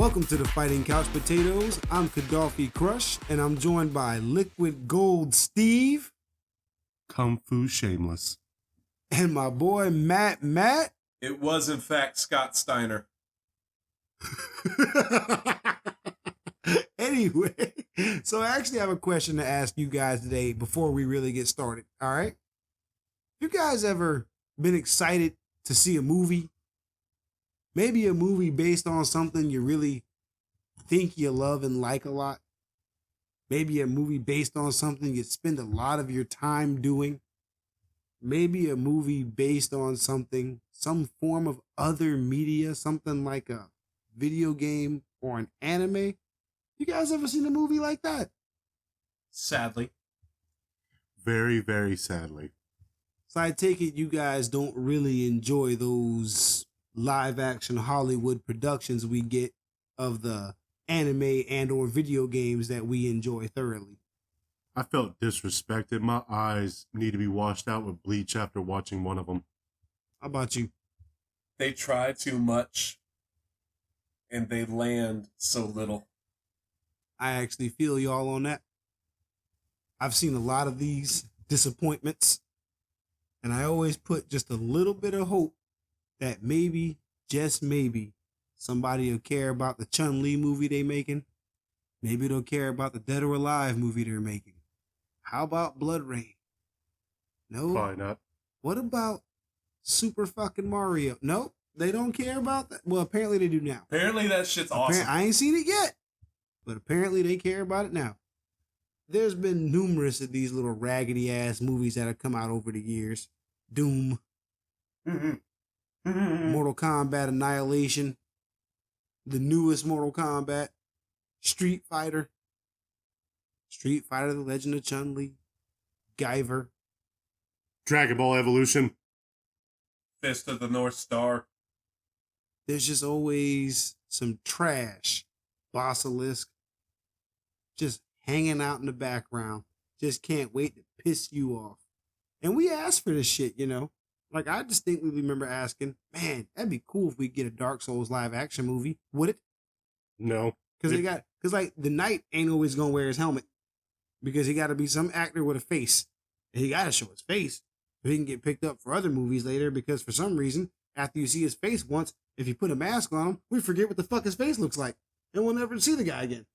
Welcome to the Fighting Couch Potatoes. I'm Kadawfi Crush, and I'm joined by Liquid Gold Steve. Kung Fu Shameless. And my boy MattMatt. It was, in fact, Scott Steiner. Anyway, so I actually have a question to ask you guys today before we really get started, all right? You guys ever been excited to see a movie? Maybe a movie based on something you really think you love and like a lot. Maybe a movie based on something you spend a lot of your time doing. Maybe a movie based on something, some form of other media, something like a video game or an anime. You guys ever seen a movie like that? Sadly. Very, very sadly. So I take it you guys don't really enjoy those live action Hollywood productions we get of the anime and or video games that we enjoy thoroughly. I felt disrespected. My eyes need to be washed out with bleach after watching one of them. How about you? They try too much, and they land so little. I actually feel y'all on that. I've seen a lot of these disappointments, and I always put just a little bit of hope that maybe, just maybe, somebody will care about the Chun-Li movie they making. Maybe they'll care about the Dead or Alive movie they're making. How about Blood Rain? No. Probably not. What about Super fucking Mario? Nope. They don't care about that. Well, apparently they do now. Apparently that shit's awesome. I ain't seen it yet, but apparently they care about it now. There's been numerous of these little raggedy ass movies that have come out over the years. Doom. Mortal Kombat Annihilation. The newest Mortal Kombat. Street Fighter. Street Fighter, The Legend of Chun-Li. Guyver. Dragon Ball Evolution. Fist of the North Star. There's just always some trash. Basilisk. Just hanging out in the background. Just can't wait to piss you off. And we asked for this shit, you know. Like, I distinctly remember asking, man, that'd be cool if we get a Dark Souls live action movie. Would it? No. Because like, the Knight ain't always going to wear his helmet. Because he got to be some actor with a face. And he got to show his face. So he can get picked up for other movies later. Because for some reason, after you see his face once, if you put a mask on him, we forget what the fuck his face looks like. And we'll never see the guy again.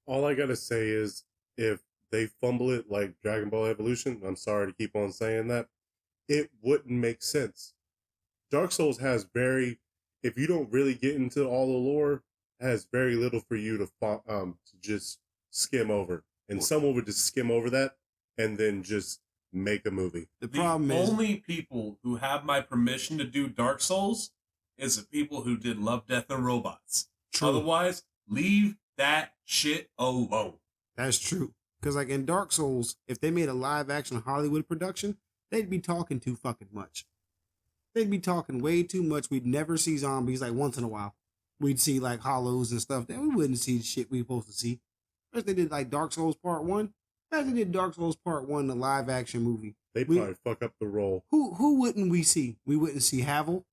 All I gotta say is, if they fumble it like Dragon Ball Evolution, I'm sorry to keep on saying that, it wouldn't make sense. Dark Souls has if you don't really get into all the lore, has very little for you to just skim over. And someone would just skim over that and then just make a movie. The problem is, only people who have my permission to do Dark Souls is the people who did Love, Death, and Robots. True. Otherwise, leave that shit alone. That's true. Because like in Dark Souls, if they made a live action Hollywood production, they'd be talking too fucking much. They'd be talking way too much. We'd never see zombies like once in a while. We'd see like hollows and stuff. Then we wouldn't see the shit we supposed to see. If they did like Dark Souls Part 1. If they did Dark Souls Part 1, the live action movie. They'd probably fuck up the role. Who wouldn't we see? We wouldn't see Havel.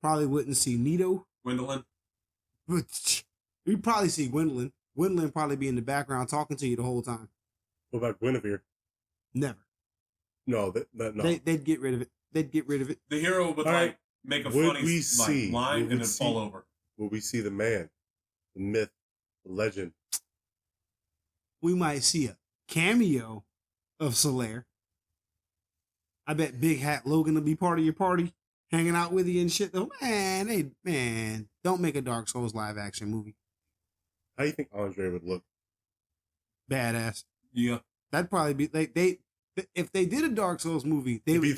Probably wouldn't see Nito. Gwendolyn. We'd probably see Gwendolyn. Gwendolyn probably be in the background talking to you the whole time. What about Guinevere? Never. No, no. They'd get rid of it. They'd get rid of it. The hero would make a funny line and then fall over. Will we see the man, the myth, the legend? We might see a cameo of Solaire. I bet Big Hat Logan will be part of your party, hanging out with you and shit. Though, man, don't make a Dark Souls live action movie. How do you think Andre would look? Badass. Yeah, that'd probably be like if they did a Dark Souls movie, they would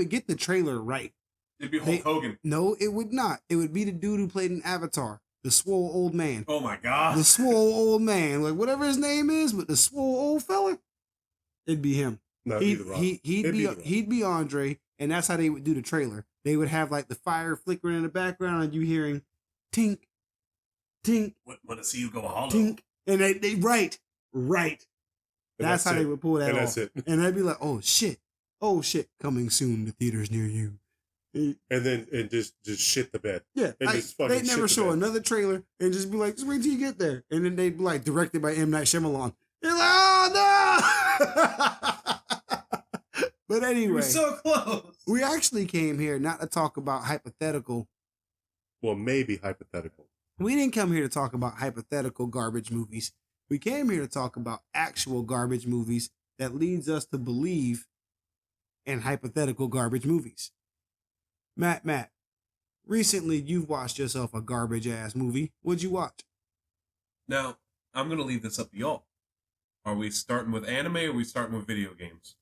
get the trailer right. It'd be Hulk Hogan. No, it would not. It would be the dude who played in Avatar, the swole old man. Oh my god, the swole old man, like whatever his name is, but the swole old fella. It'd be him. No, he'd be Andre, and that's how they would do the trailer. They would have like the fire flickering in the background, and you hearing tink, tink. Want to see you go hollow? Tink, and they right. That's how they would pull that off. That's it. And they'd be like, oh shit, coming soon to theaters near you. and just shit the bed. Yeah, And like, just fucking they never shit the show bed. another trailer and just be like, just wait till you get there. And then they'd be like, directed by M. Night Shyamalan. You're like, oh no! But You anyway, were so close. we actually came here not to talk about hypothetical. Well, maybe hypothetical. We didn't come here to talk about hypothetical garbage movies. We came here to talk about actual garbage movies that leads us to believe in hypothetical garbage movies. Matt, recently you've watched yourself a garbage ass movie. What'd you watch? Now, I'm going to leave this up to y'all. Are we starting with anime or are we starting with video games?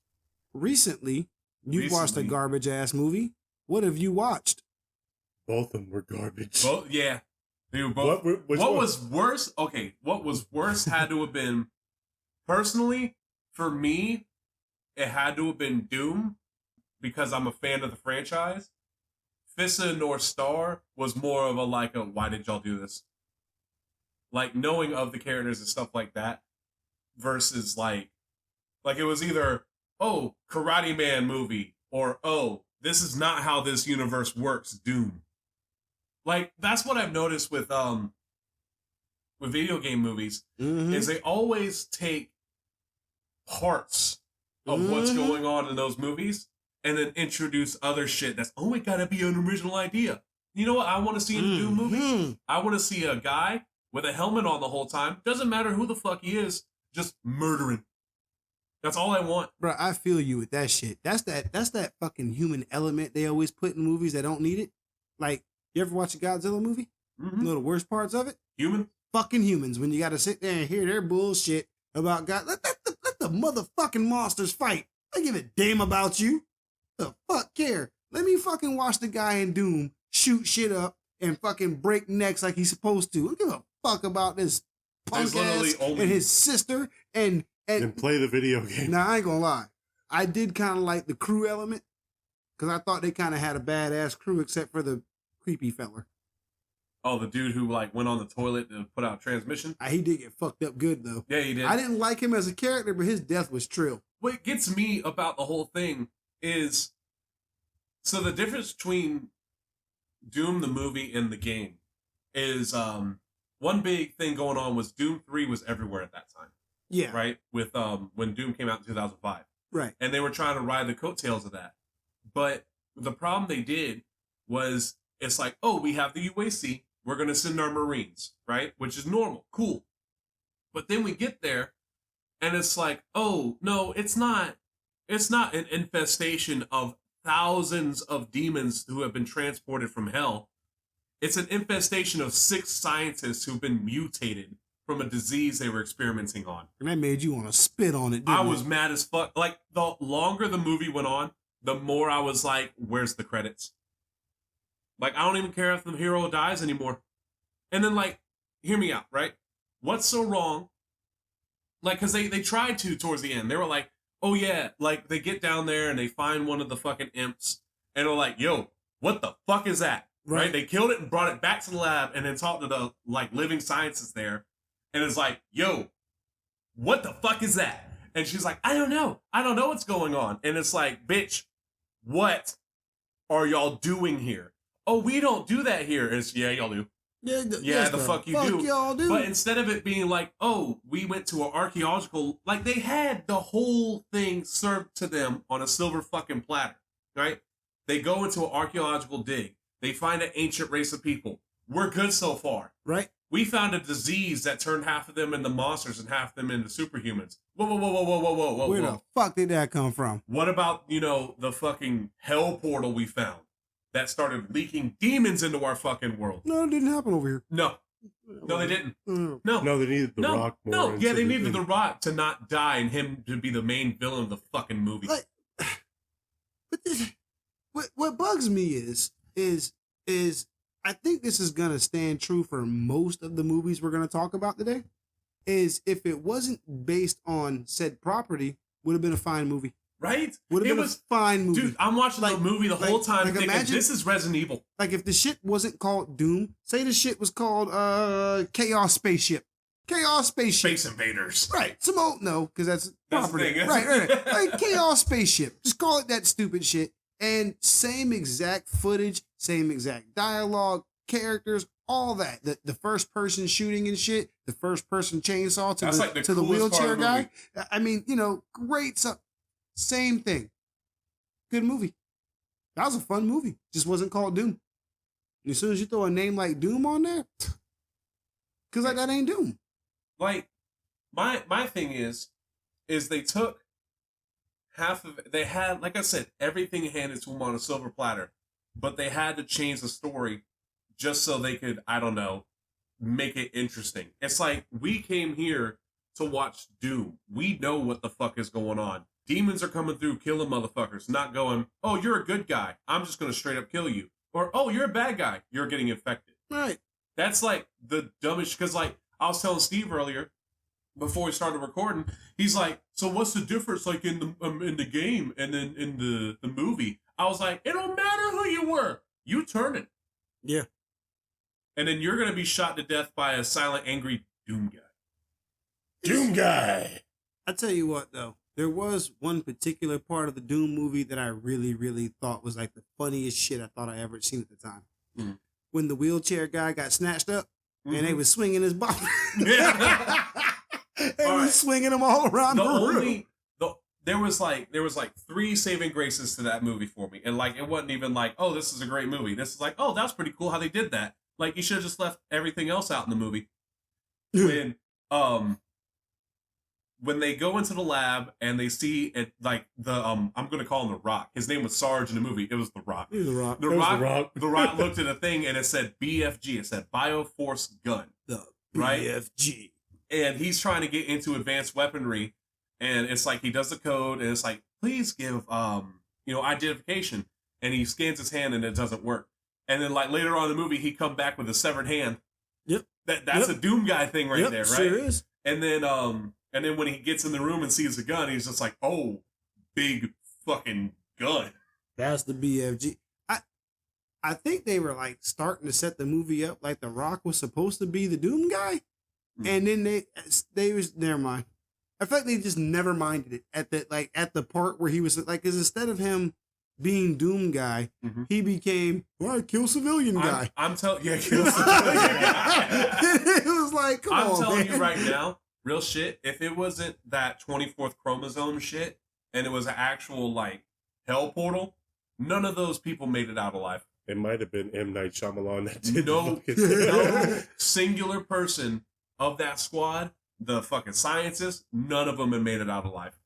Recently, you watched a Recently. garbage ass movie. What have you watched? Both of them were garbage. Both, yeah. They were both. Which What one? was worse? Okay, what was worse had to have been, personally, for me, it had to have been Doom, because I'm a fan of the franchise. Fist of the North Star was more of a why did y'all do this? Like, knowing of the characters and stuff like that, versus like it was either, oh, Karate Man movie, or oh, this is not how this universe works, Doom. Like, that's what I've noticed with video game movies, is they always take parts of what's going on in those movies and then introduce other shit that's, oh, it gotta be an original idea. You know what I want to see in a Doom movie? I want to see a guy with a helmet on the whole time. Doesn't matter who the fuck he is, just murdering. That's all I want. Bro, I feel you with that shit. That's that fucking human element they always put in movies that don't need it. Like, you ever watch a Godzilla movie? Mm-hmm. You know the worst parts of it? Human? Fucking humans, when you gotta sit there and hear their bullshit about God. Let the motherfucking monsters fight. I give a damn about you. The fuck care? Let me fucking watch the guy in Doom shoot shit up and fucking break necks like he's supposed to. I don't give a fuck about this punk There's literally ass only- and his sister and And play the video game. now I ain't gonna lie. I did kind of like the crew element because I thought they kind of had a badass crew except for the creepy feller. Oh, the dude who went on the toilet to put out transmission? He did get fucked up good though. Yeah, he did. I didn't like him as a character, but his death was trill. What gets me about the whole thing is, so the difference between Doom the movie and the game is one big thing going on was Doom 3 was everywhere at that time, Yeah, right? With when Doom came out in 2005. right. And they were trying to ride the coattails of that. But the problem they did was, it's like, oh, we have the UAC, we're going to send our Marines, right? Which is normal, cool. But then we get there, and it's like, oh, no, it's not an infestation of thousands of demons who have been transported from hell. It's an infestation of 6 scientists who've been mutated from a disease they were experimenting on. And that made you want to spit on it, didn't I it? was mad as fuck. Like, the longer the movie went on, the more I was like, where's the credits? Like, I don't even care if the hero dies anymore. And then, hear me out, right? What's so wrong? Like, because they tried to towards the end. They were like, oh yeah, they get down there and they find one of the fucking imps. And they're like, yo, what the fuck is that? Right? They killed it and brought it back to the lab and then talked to the, living scientists there. And it's like, yo, what the fuck is that? And she's like, I don't know what's going on. And it's like, bitch, what are y'all doing here? Oh, we don't do that here. And it's, yeah, y'all do. Yeah, The fuck you do. y'all do. But instead of it being like, oh, we went to an archaeological, they had the whole thing served to them on a silver fucking platter, right? They go into an archaeological dig. They find an ancient race of people. We're good so far. Right? We found a disease that turned half of them into monsters and half of them into superhumans. Whoa. Where the fuck did that come from? What about, the fucking hell portal we found that started leaking demons into our fucking world? No, it didn't happen over here. No, they didn't. Mm. No, they needed the Rock more. No, yeah, into they needed the the Rock to not die and him to be the main villain of the fucking movie. But what bugs me is I think this is gonna stand true for most of the movies we're gonna talk about today. Is if it wasn't based on said property, would have been a fine movie. Right? Would have been a fine movie. Dude, I'm watching the movie the whole time thinking, this is Resident Evil. Like if the shit wasn't called Doom, say the shit was called Chaos Spaceship. Chaos Spaceship. Space Invaders. Right. Some old, no, because that's That's the property. thing. Right. Like Chaos Spaceship. Just call it that stupid shit. And same exact footage, same exact dialogue, characters, all that. The first person shooting and shit, the first person chainsaw to That's like the to the coolest part wheelchair of the guy. movie. I mean, great stuff. Same thing. Good movie. That was a fun movie. Just wasn't called Doom. And as soon as you throw a name like Doom on there, because like that ain't Doom. Like, my thing is they took half of it. They had, like I said, everything handed to them on a silver platter, but they had to change the story just so they could, I don't know, make it interesting. It's like, we came here to watch Doom. We know what the fuck is going on. Demons are coming through killing motherfuckers, not going, oh, you're a good guy, I'm just going to straight up kill you. Or, oh, you're a bad guy, you're getting infected. Right. That's like the dumbest, because like I was telling Steve earlier, before we started recording, he's like, so what's the difference like in the game and then in the movie? I was like, it don't matter who you were. You turn it. Yeah. And then you're going to be shot to death by a silent, angry Doom guy. Doom guy. I tell you what, though. There was one particular part of the Doom movie that I really, really thought was like the funniest shit I thought I ever seen at the time. Mm-hmm. When the wheelchair guy got snatched up and they was swinging his body. Yeah. They was swinging him all around the room. There was like 3 saving graces to that movie for me. And like, it wasn't even like, oh, this is a great movie. This is like, oh, that's pretty cool how they did that. Like, you should have just left everything else out in the movie. When they go into the lab and they see it, like I'm gonna call him the Rock. His name was Sarge in the movie. It was the Rock. He was the Rock. The Rock. The Rock looked at a thing and it said BFG. It said Bioforce Gun. The right? BFG. And he's trying to get into advanced weaponry, and it's like he does the code, and it's like, please give identification, and he scans his hand and it doesn't work. And then like later on in the movie, he come back with a severed hand. Yep. That's a Doom guy thing right there, right? Sure is. And then when he gets in the room and sees the gun, he's just like, oh, big fucking gun. That's the BFG. I think they were like starting to set the movie up like the Rock was supposed to be the Doom guy. Mm-hmm. And then they was, never mind. I feel like they just never minded it at the part where he was like, because instead of him being Doom guy, he became, kill civilian guy. I'm telling you, kill civilian guy. It was like, come on, I'm telling man. you right now, real shit, if it wasn't that 24th chromosome shit and it was an actual like hell portal, none of those people made it out alive. It might have been M. Night Shyamalan that did no singular person of that squad, the fucking scientists, none of them have made it out alive.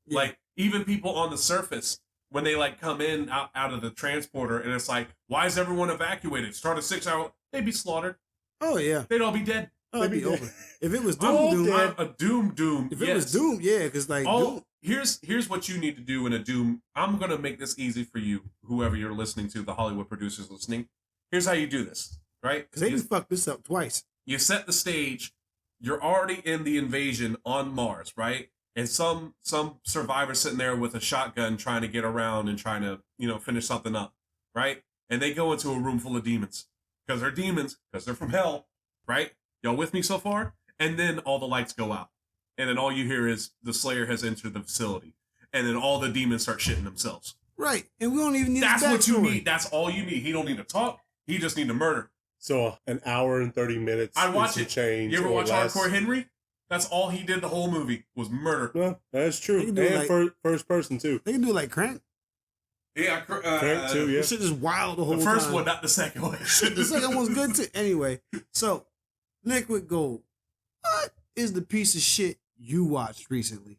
Yeah. Like, even people on the surface, when they like come in out of the transporter and it's like, why is everyone evacuated? Start a 6-hour, they'd be slaughtered. Oh, yeah. They'd all be dead. Oh, it'd be over. If it was Doom, a Doom. If it was Doom, yeah, because like Doom. Here's what you need to do in a Doom. I'm gonna make this easy for you, whoever you're listening to, the Hollywood producers listening. Here's how you do this, right? Because they just fucked this up twice. You set the stage. You're already in the invasion on Mars, right? And some survivor sitting there with a shotgun trying to get around and trying to finish something up, right? And they go into a room full of demons because they're demons because they're from hell, right? Y'all with me so far? And then all the lights go out. And then all you hear is the Slayer has entered the facility. And then all the demons start shitting themselves. Right. And we don't even need That's what you need. That's all you need. He don't need to talk. He just need to murder. So an hour and 30 minutes. I'd watch it. Change. You ever watch less. Hardcore Henry? That's all he did the whole movie was murder. Well, that's true. And first person too. They can do like Crank. Yeah, Crank too, yeah. This shit is wild the whole time. The first one, not the second one. The second one's good too. Anyway, so Liquid Gold, what is the piece of shit you watched recently?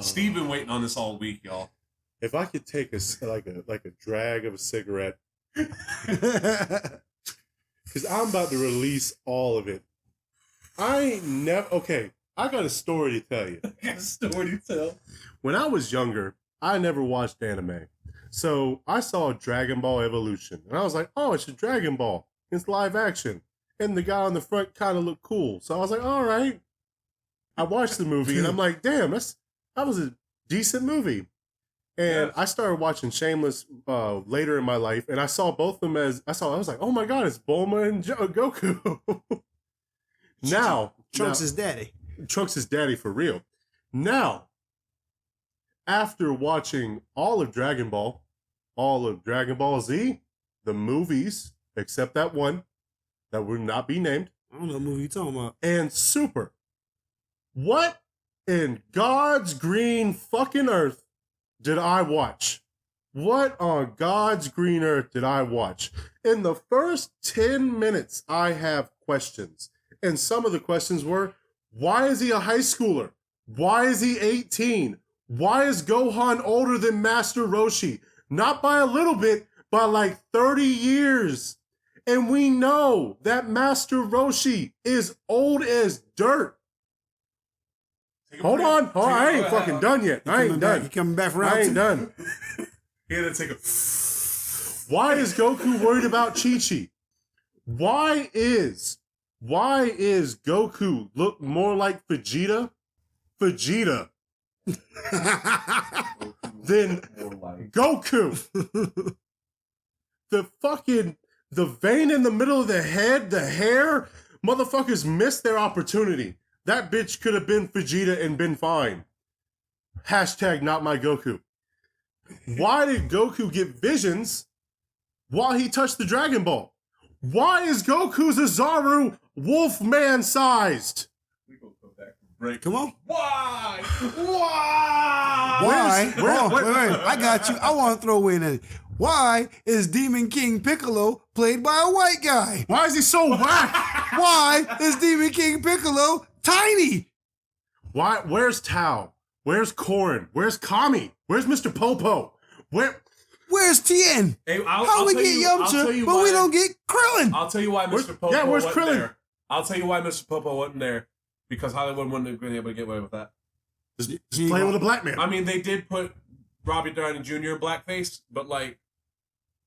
Steve been waiting on this all week, y'all. If I could take a drag of a cigarette, because I'm about to release all of it. Okay, I got a story to tell you. I got a story to tell. When I was younger, I never watched anime. So I saw Dragon Ball Evolution, and I was like, oh, it's a Dragon Ball. It's live action. And the guy on the front kind of looked cool. So I was like, all right. I watched the movie, and I'm like, damn, that was a decent movie. And I started watching Shameless later in my life, and I saw both of them I was like, oh my God, it's Bulma and Goku. Now, Trunks is daddy. Trunks is daddy for real. Now, after watching all of Dragon Ball, all of Dragon Ball Z, the movies, except that one that will not be named. I don't know what movie you're talking about. And Super. What in God's green fucking earth did I watch? What on God's green earth did I watch? In the first 10 minutes, I have questions. And some of the questions were, why is he a high schooler? Why is he 18? Why is Gohan older than Master Roshi? Not by a little bit, by like 30 years. And we know that Master Roshi is old as dirt. Hold on. Oh, I ain't fucking done yet. I ain't done. You coming back for round I two? ain't done. He had to take a. Why is Goku worried about Chi-Chi? Why is Goku look more like Vegeta than Goku? The vein in the middle of the head, the hair, motherfuckers missed their opportunity. That bitch could have been Vegeta and been fine. Hashtag not my Goku. Why did Goku get visions while he touched the Dragon Ball? Why is Goku's Azaru Wolfman sized? We go back. Break. Come on. Why? Why? Wait. I got you. I want to throw in it. Why is Demon King Piccolo played by a white guy? Why is he so whack? Why is Demon King Piccolo tiny? Why? Where's Tao? Where's Korin? Where's Kami? Where's Mr. Popo? Where's Tien? Hey, How we get Yamcha, but we don't get Krillin? I'll tell you why Mr. Popo where's wasn't Krillin? there. I'll tell you why Mr. Popo wasn't there. Because Hollywood wouldn't have been able to get away with that. Just play with a black man. I mean, they did put Robbie Downey Jr. in blackface, but like,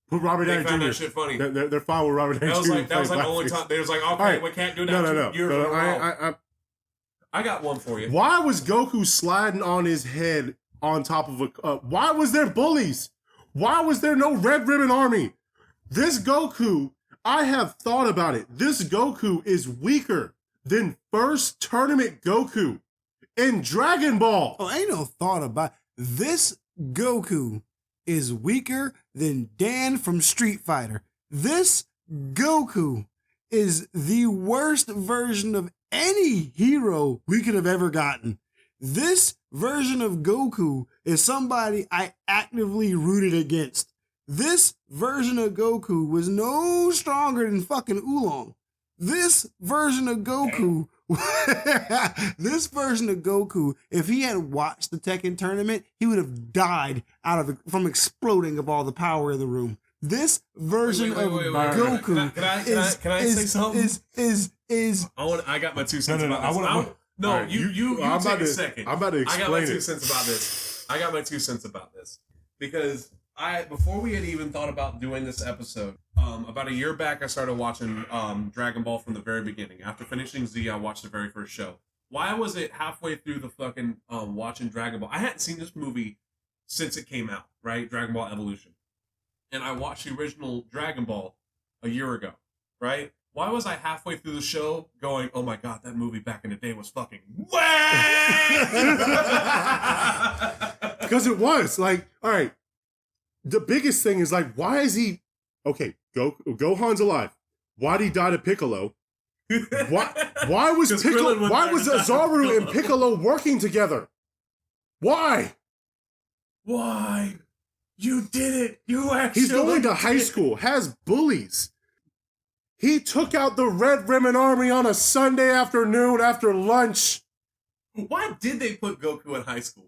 put Robert they Downey found Jr. that shit funny. They're fine with Robert Downey That was Jr. like the only time they was like, okay, right. we can't do that. No. 2 years in a row. I got one for you. Why was Goku sliding on his head on top of a... why was there bullies? Why was there no Red Ribbon Army? This Goku, I have thought about it. This Goku is weaker than first tournament Goku in Dragon Ball. Oh, ain't no thought about this. Goku is weaker than Dan from Street Fighter. This Goku is the worst version of any hero we could have ever gotten. This version of Goku is somebody I actively rooted against. This version of Goku was no stronger than fucking Oolong. This version of Goku, if he had watched the Tekken tournament, he would have died from exploding of all the power in the room. This version of Goku Can I say something? I got my 2 cents about this. You take a second. I'm about to explain I got my it. 2 cents about this. Because before we had even thought about doing this episode, about a year back I started watching Dragon Ball from the very beginning. After finishing Z, I watched the very first show. Why was it halfway through the fucking watching Dragon Ball? I hadn't seen this movie since it came out, right? Dragon Ball Evolution. And I watched the original Dragon Ball a year ago, right? Why was I halfway through the show going, oh my god, that movie back in the day was fucking whack? Because it was. Like, all right, the biggest thing is like, why is he... Okay, Gohan's alive. Why'd he die to Piccolo? Why was Azaru and Piccolo working together? Why? Why? You did it. You actually... He's going to high school, has bullies. He took out the Red Ribbon Army on a Sunday afternoon after lunch. Why did they put Goku in high school?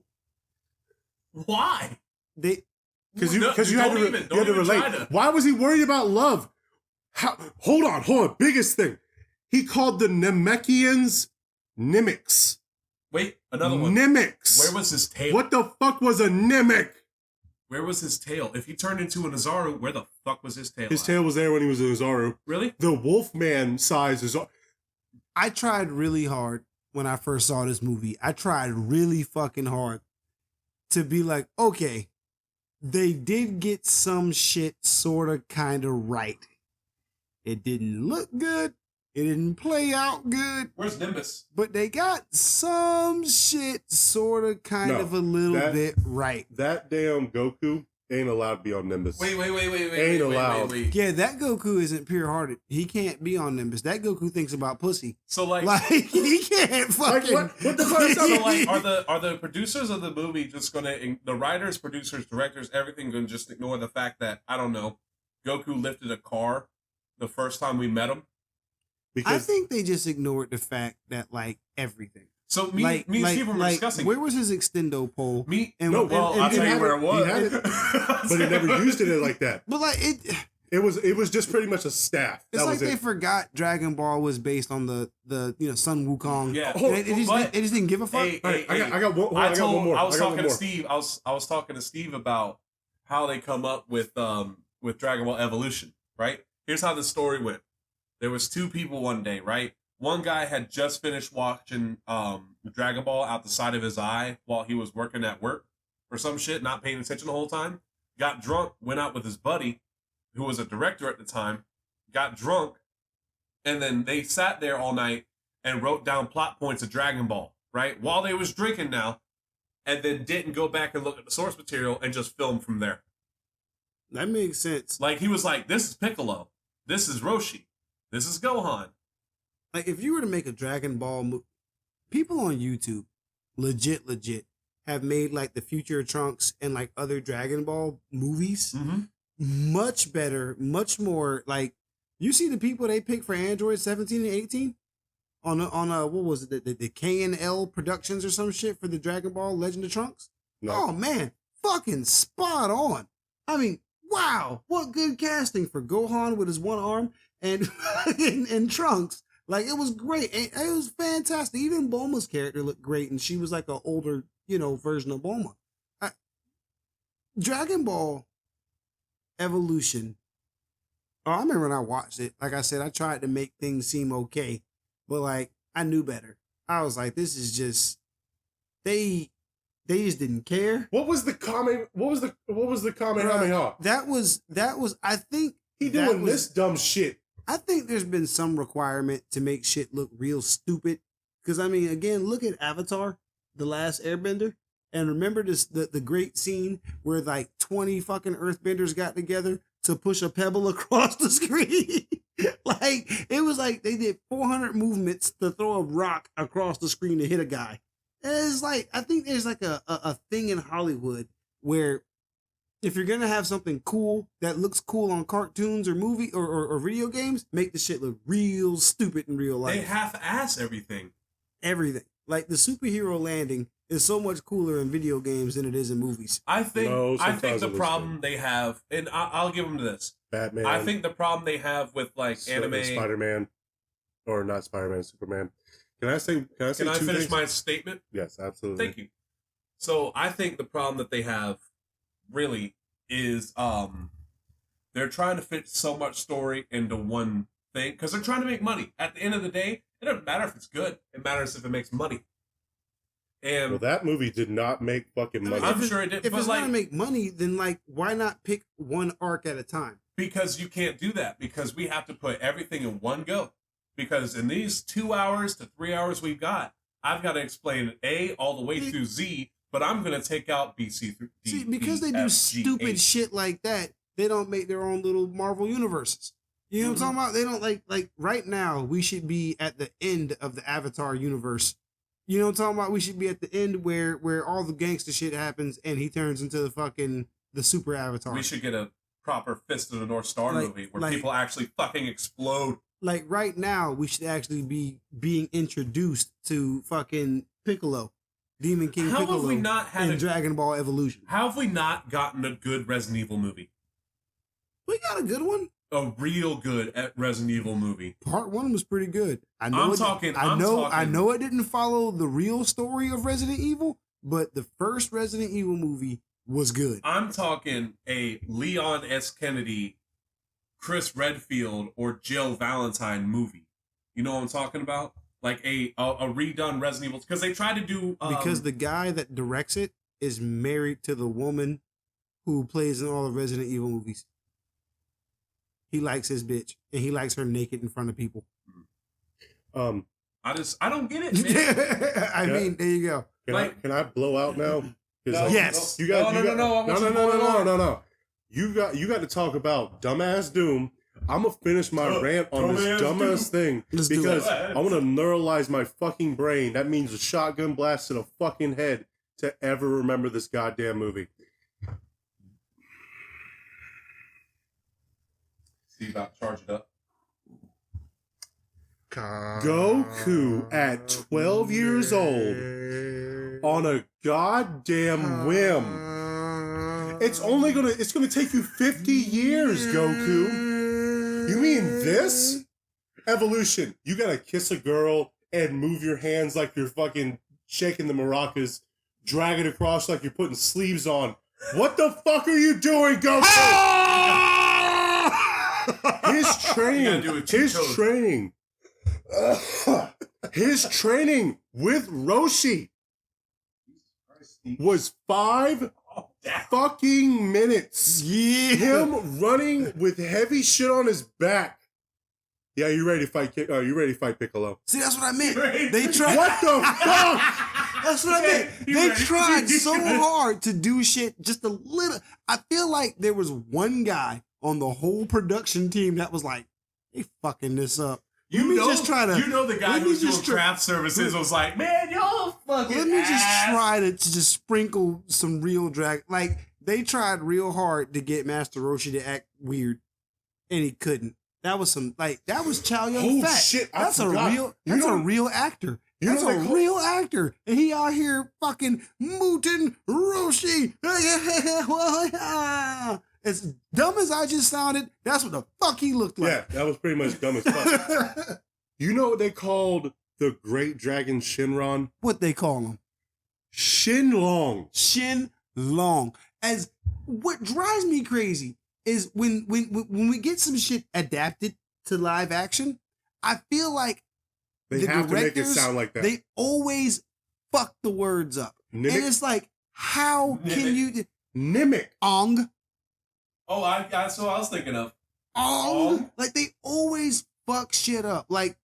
Why? Because you had to relate. Why was he worried about love? Hold on. Biggest thing. He called the Namekians Nimics. Wait, another one. Nimics. Where was his tail? What the fuck was a Nimic? Where was his tail? If he turned into an Azaru, where the fuck was his tail? His tail was there when he was an Azaru. Really? The Wolfman size is... I tried really hard when I first saw this movie. I tried really fucking hard to be like, okay, they did get some shit sort of kind of right. It didn't look good. It didn't play out good, Where's Nimbus? but they got some shit sort of kind No, of a little bit right. That damn Goku ain't allowed to be on Nimbus. Wait. Ain't allowed. Yeah, that Goku isn't pure-hearted. He can't be on Nimbus. That Goku thinks about pussy. So like he can't fucking. What the fuck is so that? like are the producers of the movie just gonna, the writers, producers, directors, everything, gonna just ignore the fact that, I don't know, Goku lifted a car the first time we met him? I Because think they just ignored the fact that like everything. So me and Steve were discussing. Where was his extendo pole? I'll tell you where it was. he had it, but he never used it like that. But like It was just pretty much a staff. it's That like was they it. forgot Dragon Ball was based on the Sun Wukong. Yeah. They just didn't give a fuck. Hey, All right, hey, I got one. Hold on, I got one more. I was got talking one to more. Steve. I was talking to Steve about how they come up with Dragon Ball Evolution. Right. Here's how the story went. There was two people one day. Right. One guy had just finished watching Dragon Ball out the side of his eye while he was working at work or some shit, not paying attention the whole time. Got drunk, went out with his buddy, who was a director at the time, got drunk, and then they sat there all night and wrote down plot points of Dragon Ball, right? While they was drinking now, and then didn't go back and look at the source material and just film from there. That makes sense. Like, he was like, this is Piccolo, this is Roshi, this is Gohan. Like if you were to make a Dragon Ball movie, people on YouTube, legit, have made like the future Trunks and like other Dragon Ball movies much better, much more like. You see the people they picked for Android 17 and 18 on what was it, the K&L Productions or some shit for the Dragon Ball Legend of Trunks? No. Oh man, fucking spot on. I mean, wow, what good casting for Gohan with his one arm and and Trunks. Like, it was great. It was fantastic. Even Bulma's character looked great, and she was like an older, version of Bulma. Dragon Ball Evolution. Oh, I remember when I watched it. Like I said, I tried to make things seem okay, but like I knew better. I was like, this is just they just didn't care. What was the comment? What was the comment? That was. I think He doing this dumb shit. I think there's been some requirement to make shit look real stupid. Because, I mean, again, look at Avatar, The Last Airbender. And remember the great scene where like 20 fucking earthbenders got together to push a pebble across the screen? Like, it was like they did 400 movements to throw a rock across the screen to hit a guy. And it's like, I think there's like a thing in Hollywood where if you're gonna have something cool that looks cool on cartoons or movie or video games, make the shit look real stupid in real life. They half-ass everything. Everything. Like the superhero landing is so much cooler in video games than it is in movies. I think sometimes the it looks problem good. they have, and I'll give them this. Batman. I think the problem they have with like anime. Spider-Man, or not Spider-Man, Superman. Can I say Can I two finish things? my statement? Yes, absolutely. Thank you. So I think the problem that they have really is they're trying to fit so much story into one thing because they're trying to make money. At the end of the day, it doesn't matter if it's good. It matters if it makes money. And Well, that movie did not make fucking money. I'm sure it did. If But it's like, gonna make money, then like why not pick one arc at a time? because you can't do that because we have to put everything in one go. Because in these 2 hours to 3 hours we've got, I've got to explain A all the way through Z, but I'm going to take out BC through D. See, because they E, do F, G, stupid H. shit like that, they don't make their own little Marvel universes. You know what I'm talking about? They don't like right now we should be at the end of the Avatar universe. You know what I'm talking about? We should be at the end where all the gangster shit happens and he turns into the super Avatar. We should get a proper Fist of the North Star movie where people actually fucking explode. Like right now, we should actually be being introduced to fucking Piccolo, Demon King How Piccolo have we not had in Dragon Ball Evolution. How have we not gotten a good Resident Evil movie? We got a good one. A real good Resident Evil movie. Part 1 was pretty good. I know I know it didn't follow the real story of Resident Evil, but the first Resident Evil movie was good. I'm talking a Leon S. Kennedy, Chris Redfield, or Jill Valentine movie. You know what I'm talking about? Like a redone Resident Evil, because they tried to do because the guy that directs it is married to the woman who plays in all the Resident Evil movies. He likes his bitch, and he likes her naked in front of people. I don't get it, man. I mean, there you go. Can I blow out now? Yes. You got no. You got to talk about dumbass Doom. I'm gonna finish my rant on this dumbass thing because I want to neuralize my fucking brain. That means a shotgun blast to the fucking head to ever remember this goddamn movie. See about charge it up. Goku at 12 years old on a goddamn whim. It's gonna take you 50 years, Goku. You mean this? Evolution. You gotta kiss a girl and move your hands like you're fucking shaking the maracas, drag it across like you're putting sleeves on. What the fuck are you doing, Goku? His training with Roshi was 5 fucking minutes. Yeah. Him running with heavy shit on his back. Yeah, you ready to fight? You ready to fight Piccolo? See, that's what I meant. They tried. What the fuck? That's what I meant. They tried so hard to do shit just a little. I feel like there was one guy on the whole production team that was like, "They fucking this up." You know the guy who was doing craft services was like, man, y'all fucking Let me ass. just try to just sprinkle some real drag. Like, they tried real hard to get Master Roshi to act weird, and he couldn't. That was that was Chow Yun Fat. Shit, that's a real actor. That's a real actor. And he out here fucking mooting Roshi. As dumb as I just sounded, that's what the fuck he looked like. Yeah, that was pretty much dumb as fuck. You know what they called the Great Dragon Shinron? What they call him? Shinlong. Shinlong. As what drives me crazy is when we get some shit adapted to live action, I feel like they have to make it sound like that. They always fuck the words up. Mimic? And it's like, how can you... Mimic. Ong. Oh, that's what I was thinking of. Ong. Like, they always fuck shit up. Like,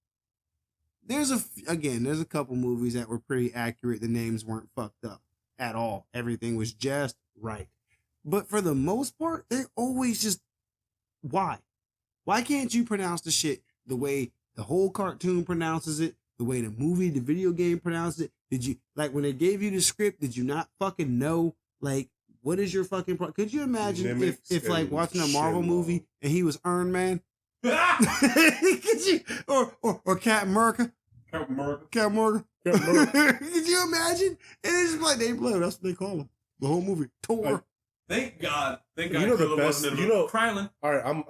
there's a couple movies that were pretty accurate. The names weren't fucked up at all. Everything was just right. But for the most part, they always just... Why? Why can't you pronounce the shit the way the whole cartoon pronounces it, the way the movie, the video game pronounces it? Did you, like, when they gave you the script, did you not fucking know, like, what is your fucking problem? Could you imagine if like watching a Marvel movie and he was Iron Man? Could you, or Captain America? Captain America. Could you imagine? And it's just like they blow. That's what they call him. The whole movie. Thor. Thank God. You know the best. Krylin. All right, I'm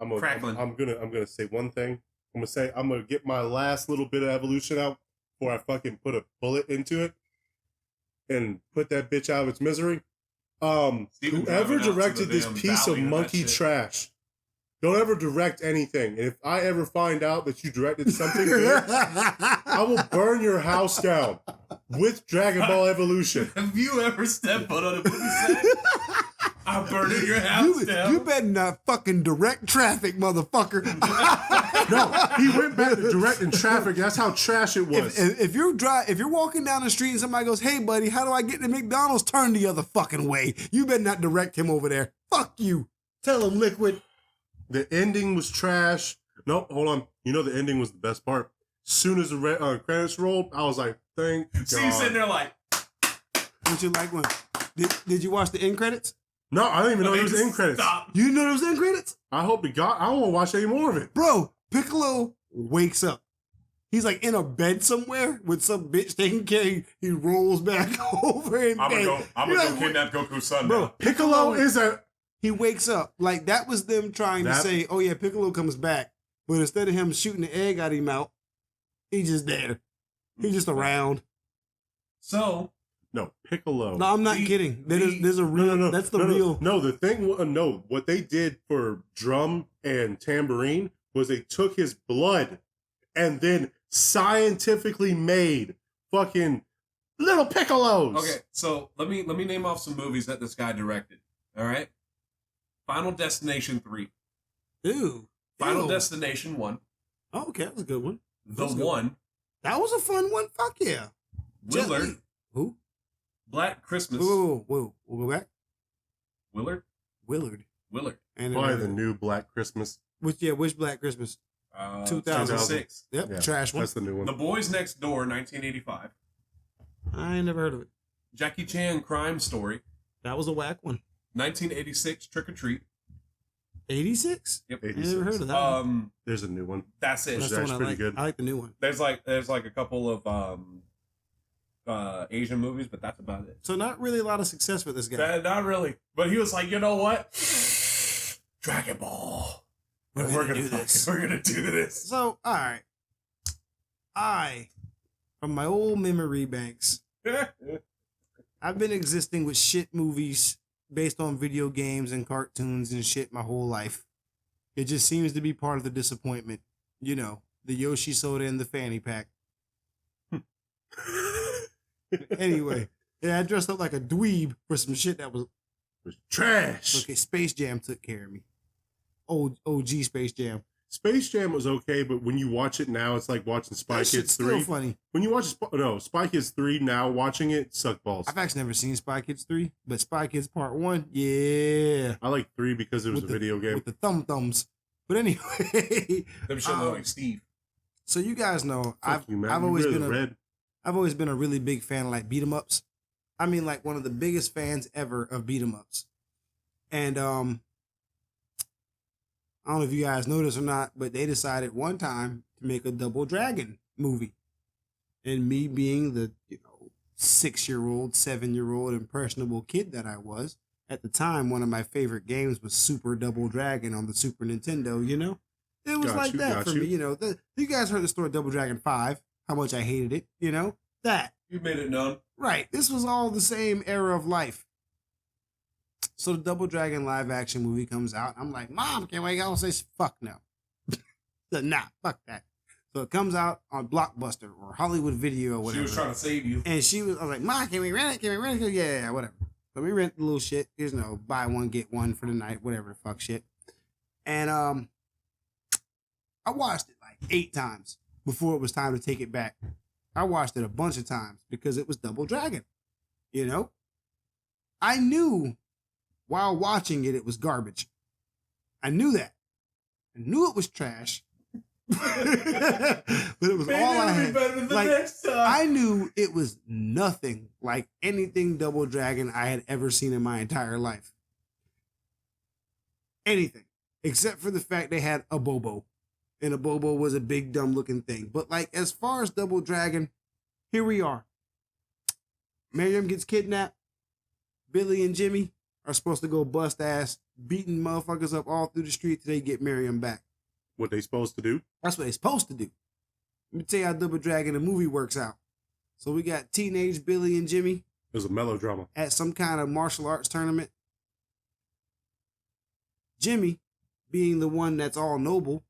gonna say one thing. I'm gonna get my last little bit of evolution out before I fucking put a bullet into it and put that bitch out of its misery. Whoever directed this piece of monkey trash, don't ever direct anything. And if I ever find out that you directed something good, I will burn your house down with Dragon Ball Evolution. Have you ever stepped foot on a movie set? I'm burning your house down. You better not fucking direct traffic, motherfucker. No, he went back to directing traffic. That's how trash it was. If you're walking down the street and somebody goes, "Hey, buddy, how do I get to McDonald's?" Turn the other fucking way. You better not direct him over there. Fuck you. Tell him, Liquid. The ending was trash. No, hold on. You know the ending was the best part. As soon as the credits rolled, I was like, "Thank God." So you sitting there like, "Don't you like one?" Did you watch the end credits? No, I didn't even know there was end credits. You didn't know there was end credits? I hope to God. I don't want to watch any more of it. Bro, Piccolo wakes up. He's like in a bed somewhere with some bitch taking care. He rolls back over and I'm gonna go kidnap Goku's son. Bro, now. Piccolo is he wakes up. Like, that was them trying to say, oh yeah, Piccolo comes back. But instead of him shooting the egg out of his mouth, he's just there. He's just around. So... No, Piccolo. No, I'm not kidding. There's a real... No, that's the real... No, the thing... No, what they did for drum and tambourine was they took his blood and then scientifically made fucking little Piccolos. Okay, so let me name off some movies that this guy directed. All right? Final Destination 3. Ew. Final Destination 1. Oh, okay, that was a good one. The Let's go. One, That was a fun one. Fuck yeah. Jet Willard, Li. Who? Black Christmas. Whoa. We'll go back. Willard? Willard. And Probably the new Black Christmas. Which Black Christmas? 2006. Yep, Yeah, trash one. That's the new one. The Boys Next Door, 1985. I ain't never heard of it. Jackie Chan Crime Story, That was a whack one. 1986. Trick or Treat. 86? Yep. I never heard of that. one. There's a new one. That's it. That's Which the is one I pretty like. good. I like the new one. There's like a couple of Asian movies, but that's about it. So not really a lot of success with this guy. Not really. But he was like, you know what? Dragon Ball. We're gonna do this. We're gonna do this. So, all right. From my old memory banks, I've been existing with shit movies based on video games and cartoons and shit my whole life. It just seems to be part of the disappointment. You know, the Yoshi soda and the fanny pack. Anyway, yeah, I dressed up like a dweeb for some shit that was Trash. okay. Space Jam took care of me. OG Space Jam. Space Jam was okay, but when you watch it now, it's like watching Spy That shit's Kids still 3. funny. When you watch Spy Kids 3 now, watching it, suck balls. I've actually never seen Spy Kids 3, but Spy Kids Part 1, yeah. I like 3 because it was a video game. With the thumbs. But anyway, Them shit look like Steve. so you guys know I've always been a really big fan of like beat 'em ups. I mean, like one of the biggest fans ever of beat 'em ups. And I don't know if you guys know this or not, but they decided one time to make a Double Dragon movie. And me being the 6-year-old, 7-year-old impressionable kid that I was, at the time, one of my favorite games was Super Double Dragon on the Super Nintendo, It was like that for me, You guys heard the story of Double Dragon 5, how much I hated it, That. You made it known. Right. This was all the same era of life. So the Double Dragon live action movie comes out. I'm like, Mom, can't wait. I'll say, fuck no. Nah, fuck that. So it comes out on Blockbuster or Hollywood Video or whatever. She was trying to save you. And I was like, Mom, can we rent it? Can we rent it? Yeah, whatever. So we rent the little shit. There's no buy one, get one for the night, whatever the fuck shit. And I watched it like 8 times before it was time to take it back. I watched it a bunch of times because it was Double Dragon. I knew while watching it, it was garbage. I knew that. I knew it was trash. But it was all I had. Like, I knew it was nothing like anything Double Dragon I had ever seen in my entire life. Anything. Except for the fact they had a Bobo. And a Bobo was a big dumb looking thing. But like as far as Double Dragon, here we are. Miriam gets kidnapped. Billy and Jimmy are supposed to go bust ass, beating motherfuckers up all through the street till they get Miriam back. What they supposed to do? That's what they're supposed to do. Let me tell you how Double Dragon the movie works out. So we got teenage Billy and Jimmy. It was a melodrama. At some kind of martial arts tournament. Jimmy, being the one that's all noble,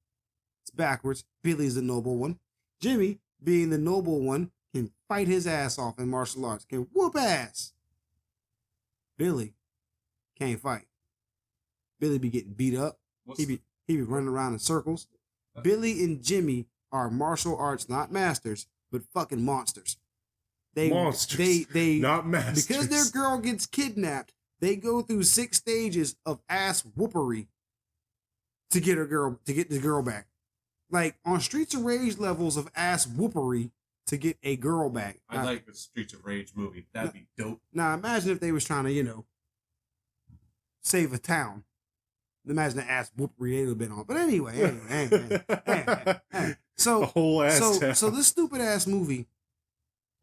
it's backwards. Billy's the noble one. Jimmy, being the noble one, can fight his ass off in martial arts, can whoop ass. Billy can't fight. Billy be getting beat up. He be running around in circles. Billy and Jimmy are martial arts, not masters, but fucking monsters. Monsters. They not masters. Because their girl gets kidnapped, they go through 6 stages of ass whoopery to get the girl back. Like on Streets of Rage levels of ass whoopery to get a girl back. I like the Streets of Rage movie. That'd be dope. Now imagine if they was trying to, save a town. Imagine the ass whoopery they would have been on. But anyway. So the whole ass town. So this stupid ass movie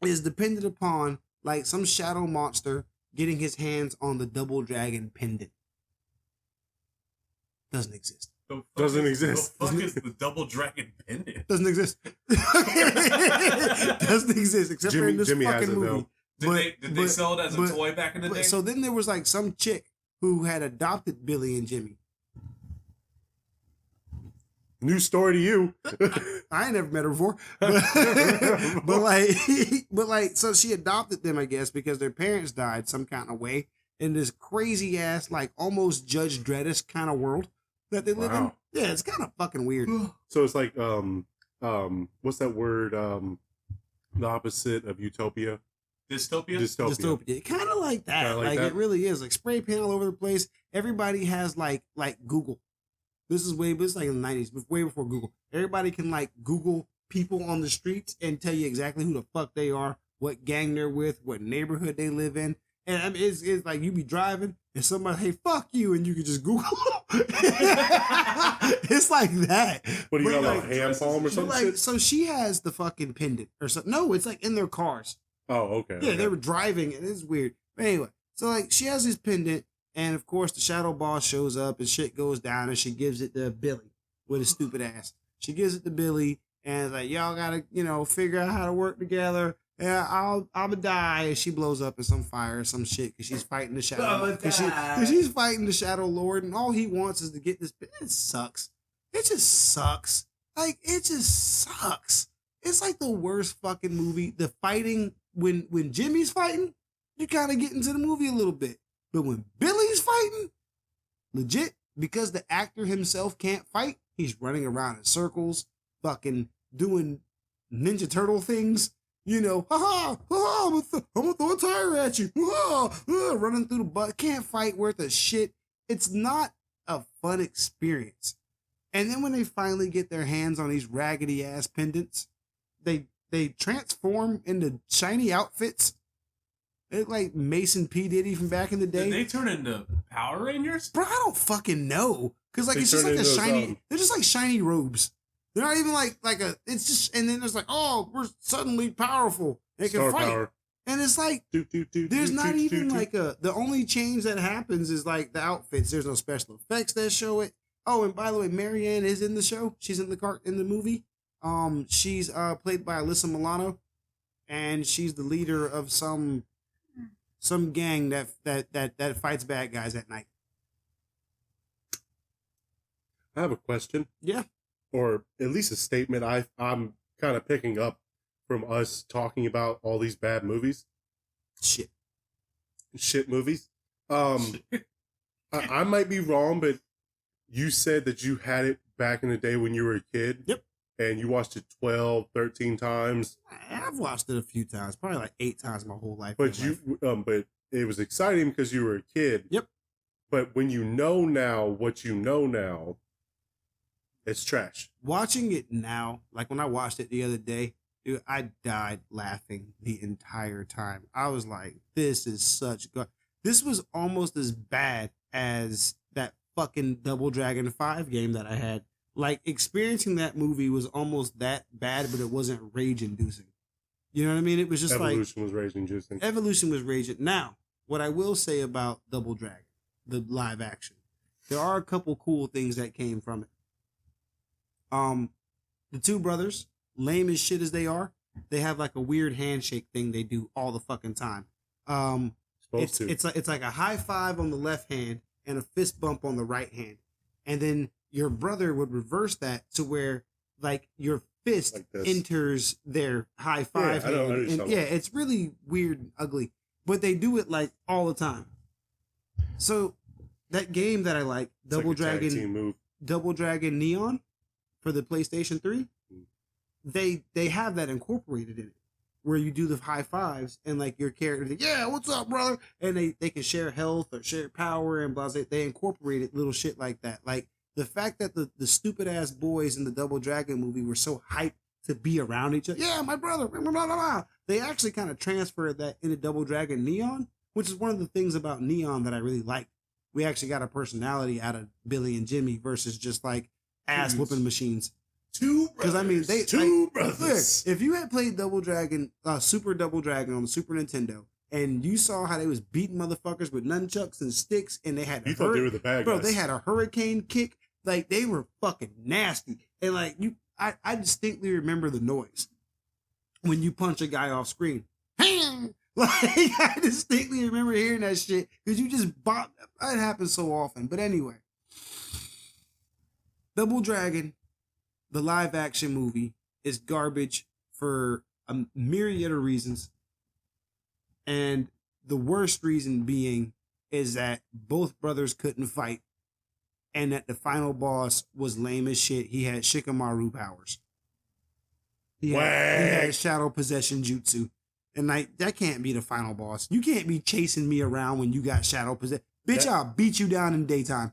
is dependent upon like some shadow monster getting his hands on the Double Dragon pendant. Doesn't exist. Doesn't exist. The fuck is the Double Dragon pendant? Doesn't exist. Doesn't exist except for in this Jimmy fucking movie. Did they sell it as a toy back in the day? So then there was like some chick who had adopted Billy and Jimmy. New story to you. I ain't never met her before, but like, so she adopted them, I guess, because their parents died some kind of way in this crazy ass, like almost Judge Dredd-ish kind of world that they live in. Yeah, it's kind of fucking weird. So it's like what's that word? The opposite of utopia. Dystopia? Dystopia. Kind of like that. Kinda like Like that? it really is. Like spray paint all over the place. Everybody has like Google. This is like in the 90s, but way before Google. Everybody can like Google people on the streets and tell you exactly who the fuck they are, what gang they're with, what neighborhood they live in. And I mean, it's like you be driving and somebody, hey, fuck you, and you can just Google. It's like that. What do you But, got, like, like hand palm or But, something? like, so she has the fucking pendant or something. No, it's like in their cars. Oh, okay. Yeah, okay. they were driving, and it's weird. But anyway, so like she has this pendant, and of course the shadow boss shows up, and shit goes down, and she gives it to Billy with his stupid ass. She gives it to Billy, and it's like y'all gotta, figure out how to work together. Yeah, I'll die. And she blows up in some fire or some shit because she's fighting the shadow. Because she's fighting the Shadow Lord, and all he wants is to get this. It sucks. It just sucks. Like it just sucks. It's like the worst fucking movie. The fighting when Jimmy's fighting, you kind of get into the movie a little bit. But when Billy's fighting, legit, because the actor himself can't fight, he's running around in circles, fucking doing Ninja Turtle things. Ha ha, I'm gonna throw a tire at you. Running through the butt, can't fight worth a shit. It's not a fun experience. And then when they finally get their hands on these raggedy ass pendants, they transform into shiny outfits. It's like Mason P. Diddy from back in the day. Did they turn into Power Rangers? Bro, I don't fucking know. Because like They it's just turn like a into shiny. They're just like shiny robes. They're not even like a. It's just, and then there's like, oh, we're suddenly powerful. They can Star fight. power. And it's like There's there's not even like a. The only change that happens is like the outfits. There's no special effects that show it. Oh, and by the way, Marianne is in the show. She's in the movie. She's played by Alyssa Milano, and she's the leader of some gang that fights bad guys at night. I have a question. Yeah. Or at least a statement I'm kind of picking up from us talking about all these bad movies. Shit movies. I might be wrong, but you said that you had it back in the day when you were a kid. Yep. And you watched it 12, 13 times. I've watched it a few times, probably like 8 times my whole life. But but it was exciting because you were a kid. Yep. But when you know now what you know now, it's trash. Watching it now, like when I watched it the other day, dude, I died laughing the entire time. I was like, this is such good. This was almost as bad as that fucking Double Dragon 5 game that I had. Like, experiencing that movie was almost that bad, but it wasn't rage-inducing. You know what I mean? It was just Evolution was rage-inducing. Evolution was raging. Now, what I will say about Double Dragon, the live action, there are a couple cool things that came from it. The two brothers, lame as shit as they are, they have like a weird handshake thing they do all the fucking time. It's like a high five on the left hand and a fist bump on the right hand, and then your brother would reverse that to where like your fist like enters their high five I know hand. And yeah, it's really weird and ugly, but they do it like all the time. So that game that I like, Double Dragon Neon for the PlayStation 3, they have that incorporated in it, where you do the high fives and like your character, like, yeah, what's up, brother? And they can share health or share power and blah, blah. They incorporated little shit like that. Like the fact that the stupid ass boys in the Double Dragon movie were so hyped to be around each other. Yeah, my brother. Blah, blah, blah, blah. They actually kind of transferred that into Double Dragon Neon, which is one of the things about Neon that I really like. We actually got a personality out of Billy and Jimmy versus just like ass whooping machines. Because I mean, two brothers. Look, if you had played Double Dragon, Super Double Dragon on the Super Nintendo, and you saw how they was beating motherfuckers with nunchucks and sticks, and they had you thought they were the bad guys. Bro, they had a hurricane kick. Like they were fucking nasty, and like I distinctly remember the noise when you punch a guy off screen. Like I distinctly remember hearing that shit because you just bop. It happens so often, but anyway, Double Dragon, the live action movie, is garbage for a myriad of reasons. And the worst reason being is that both brothers couldn't fight and that the final boss was lame as shit. He had Shikamaru powers. He had shadow possession jutsu. And like that can't be the final boss. You can't be chasing me around when you got shadow possession. Bitch, I'll beat you down in daytime.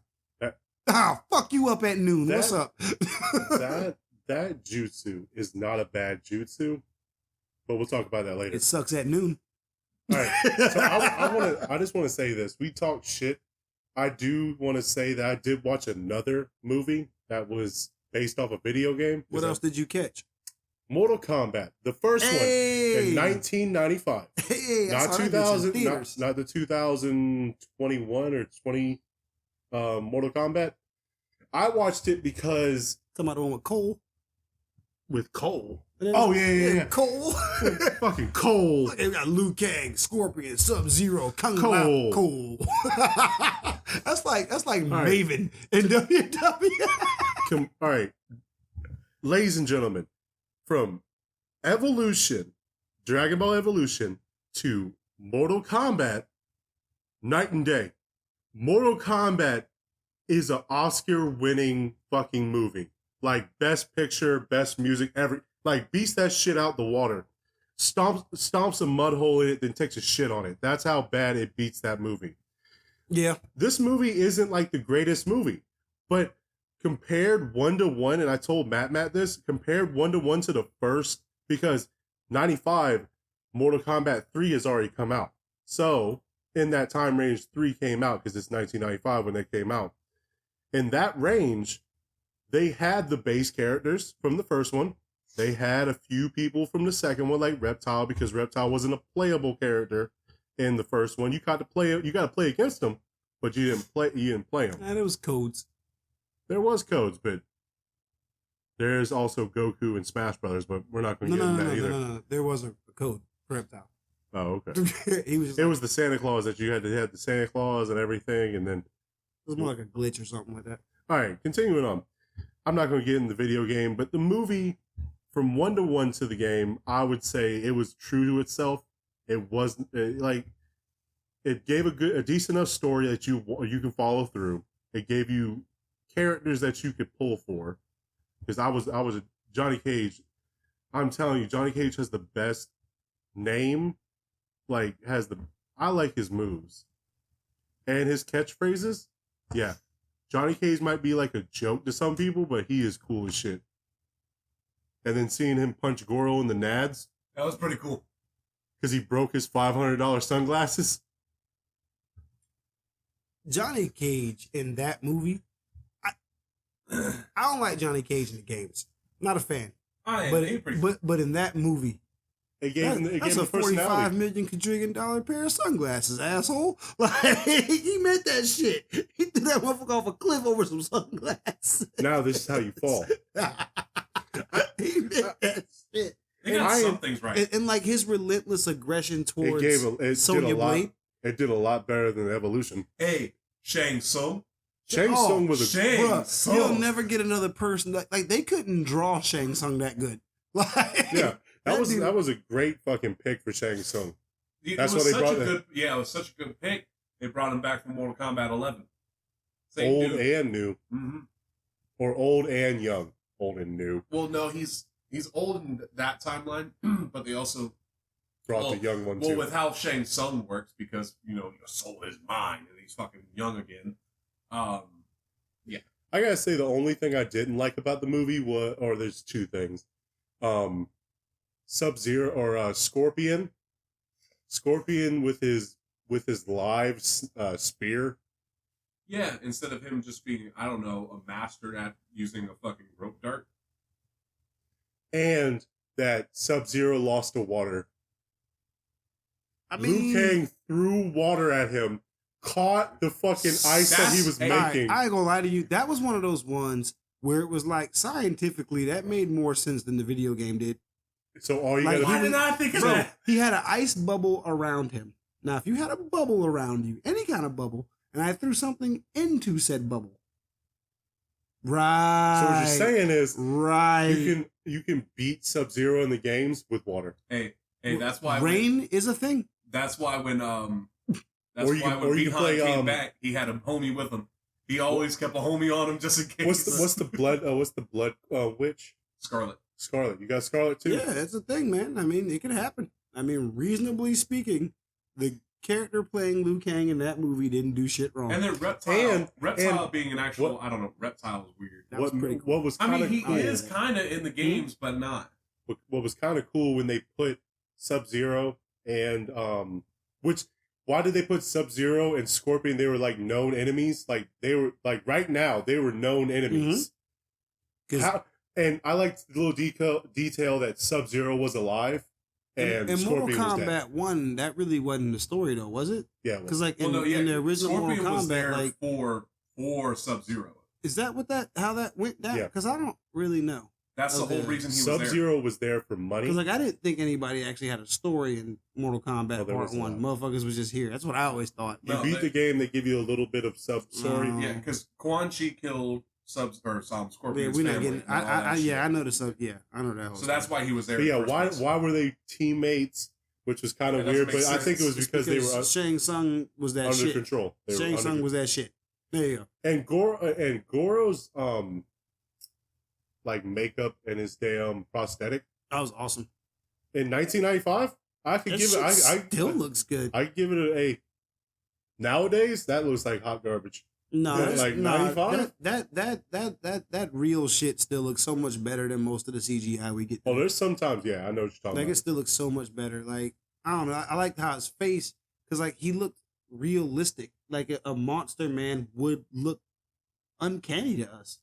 I'll fuck you up at noon. What's up? that jutsu is not a bad jutsu, but we'll talk about that later. It sucks at noon. All right. So I just want to say this. We talk shit. I do want to say that I did watch another movie that was based off a video game. What else did you catch? Mortal Kombat, the first one in 1995. Not 2000, not the 2021 or 20 Mortal Kombat. I watched it because talking about the one with Cole. With Cole. Oh yeah. Cole. Fucking Cole. They got Liu Kang, Scorpion, Sub-Zero, Kung Cole. Lao, Cole. that's like Maven in WWE. All right, ladies and gentlemen, from Evolution, Dragon Ball Evolution to Mortal Kombat, night and day. Mortal Kombat is an Oscar-winning fucking movie. Like, best picture, best music, like, beats that shit out the water. Stomps a mud hole in it, then takes a shit on it. That's how bad it beats that movie. Yeah. This movie isn't like the greatest movie, but compared 1-to-1, and I told MattMatt this, compared 1-to-1 to the first, because 95, Mortal Kombat 3 has already come out. So, in that time range, 3 came out, because it's 1995 when they came out. In that range, they had the base characters from the first one. They had a few people from the second one, like Reptile, because Reptile wasn't a playable character in the first one. You got to play against them, but you didn't play them. And it was codes. There was codes, but there's also Goku and Smash Brothers, but we're not going to get into that either. No. There was a code for Reptile. Oh, okay. It was the Santa Claus that you had to have the Santa Claus and everything, and then it was more like a glitch or something like that. All right, continuing on. I'm not going to get in the video game, but the movie, from 1-to-1 to the game, I would say it was true to itself. It was it gave a decent enough story that you can follow through. It gave you characters that you could pull for. Because I was a Johnny Cage. I'm telling you, Johnny Cage has the best name. I like his moves and his catchphrases. Yeah. Johnny Cage might be like a joke to some people, but he is cool as shit. And then seeing him punch Goro in the nads. That was pretty cool. Because he broke his $500 sunglasses. Johnny Cage in that movie, I don't like Johnny Cage in the games. Not a fan. But in that movie, It gave him the $45 million quadrillion pair of sunglasses, asshole. Like, he meant that shit. He threw that motherfucker off a cliff over some sunglasses. Now this is how you fall. He meant that shit. They got some things right. And like his relentless aggression towards Sonya Blade. It did a lot better than Evolution. Hey, Shang Tsung. Shang Tsung was a... Shang Tsung. You'll never get another person. Like they couldn't draw Shang Tsung that good. Like, yeah. That was a great fucking pick for Shang Tsung. That's why they brought it. Yeah, it was such a good pick. They brought him back from Mortal Kombat 11. Old and new. Mm-hmm. Or old and young. Old and new. Well, no, he's old in that timeline, but they also brought the young one too. Well, with how Shang Tsung works, because, your soul is mine, and he's fucking young again. Yeah. I gotta say, the only thing I didn't like about the movie there's two things. Sub-Zero or Scorpion. Scorpion with his live spear. Yeah, instead of him just being, I don't know, a master at using a fucking rope dart. And that Sub-Zero lost to water. I mean, Liu Kang threw water at him, caught the fucking ice that he was making. I ain't gonna lie to you. That was one of those ones where it was like, scientifically, that made more sense than the video game did. So all you like, gotta why did I think of that? He had an ice bubble around him. Now, if you had a bubble around you, any kind of bubble, and I threw something into said bubble, right? So what you're saying is, right? You can beat Sub-Zero in the games with water. Hey, that's why rain is a thing. That's why when when Bihan came back, he had a homie with him. He always kept a homie on him just in case. What's the blood witch? Scarlet. Scarlet. You got Scarlet too. Yeah, that's the thing, man. I mean, it could happen. I mean, reasonably speaking, the character playing Liu Kang in that movie didn't do shit wrong. And then Reptile And being an actual, I don't know, Reptile was weird. That was pretty cool. What was I kind mean, of he cool, is kind of in the games, but not. what was kind of cool when they put Sub-Zero and why did they put Sub-Zero and Scorpion? They were like known enemies. Like they were like right now they were known enemies. And I liked the little detail that Sub-Zero was alive and in Mortal Scorpion was dead. Kombat 1, that really wasn't the story though, was it? Yeah, it Because was. like in the original Scorpion Mortal was Kombat, there like for Sub-Zero. is that how that went down? Yeah. Because I don't really know. That's the whole reason he was there. Sub-Zero was there for money. Because like I didn't think anybody actually had a story in Mortal Kombat there Part was 1. Motherfuckers was just here. That's what I always thought. You beat the game, they give you a little bit of sub-story. Yeah, because Quan Chi killed Scorpion's Yeah, we're not family. getting. I know the sub. Yeah, I know that. Whole So that's why he was there. But yeah, in the first place. why were they teammates? Which was kind of That weird, doesn't but make I think it was sense. because they were Shang Tsung was that under shit. control. They were Shang under Tsung was that shit. There you go. And Goro's like makeup and his damn prosthetic That was awesome. in 1995. I could That give it. shit I still looks good. I give it an A. Nowadays, that looks like hot garbage. No, Yeah, that's- like no, 95? that real shit still looks so much better than most of the CGI we get. Oh, there's sometimes, yeah, I know what you're talking Like about. it still looks so much better. Like I don't know. I liked how his face, because like he looked realistic. Like a monster man would look uncanny to us.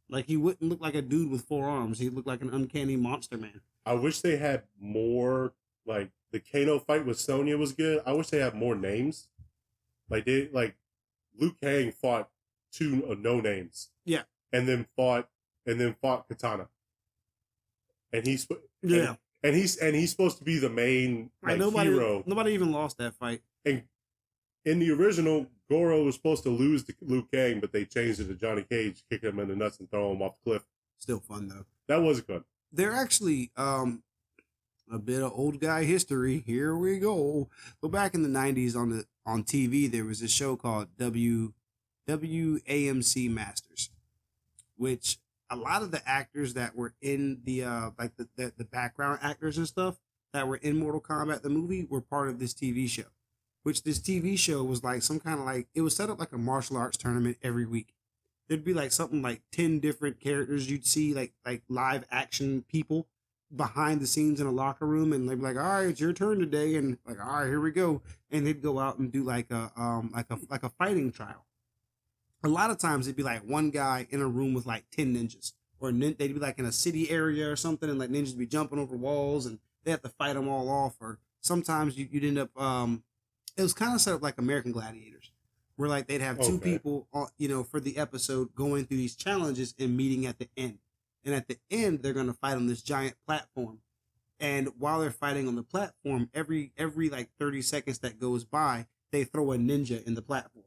Like he wouldn't look like a dude with 4 arms. He'd look like an uncanny monster man. I wish they had more. Like the Kano fight with Sonya was good. I wish they had more names. Like Liu Kang fought 2 no names. Yeah. And then fought Katana. And he's Yeah. and he's supposed to be the main Like, like hero. Nobody even lost that fight. And in the original, Goro was supposed to lose to Liu Kang, but they changed it to Johnny Cage, kick him in the nuts and throw him off the cliff. Still fun though. That was good. They're actually a bit of old guy history. Here we go. So back in the 90s on TV, there was a show called WAMC Masters, which a lot of the actors that were in the like the background actors and stuff that were in Mortal Kombat the movie were part of this TV show. Which this TV show was like some kind of like, it was set up like a martial arts tournament every week. There'd be like something like 10 different characters you'd see, like live action people behind the scenes in a locker room, and they'd be like, all right, it's your turn today, and like, all right, here we go. And they'd go out and do like a fighting trial. A lot of times it'd be like one guy in a room with like 10 ninjas, or they'd be like in a city area or something, and like ninjas would be jumping over walls and they have to fight them all off. Or sometimes you'd end up it was kind of set up like American Gladiators, where like they'd have 2 people, for the episode going through these challenges and meeting at the end. And at the end, they're going to fight on this giant platform. And while they're fighting on the platform, every like 30 seconds that goes by, they throw a ninja in the platform.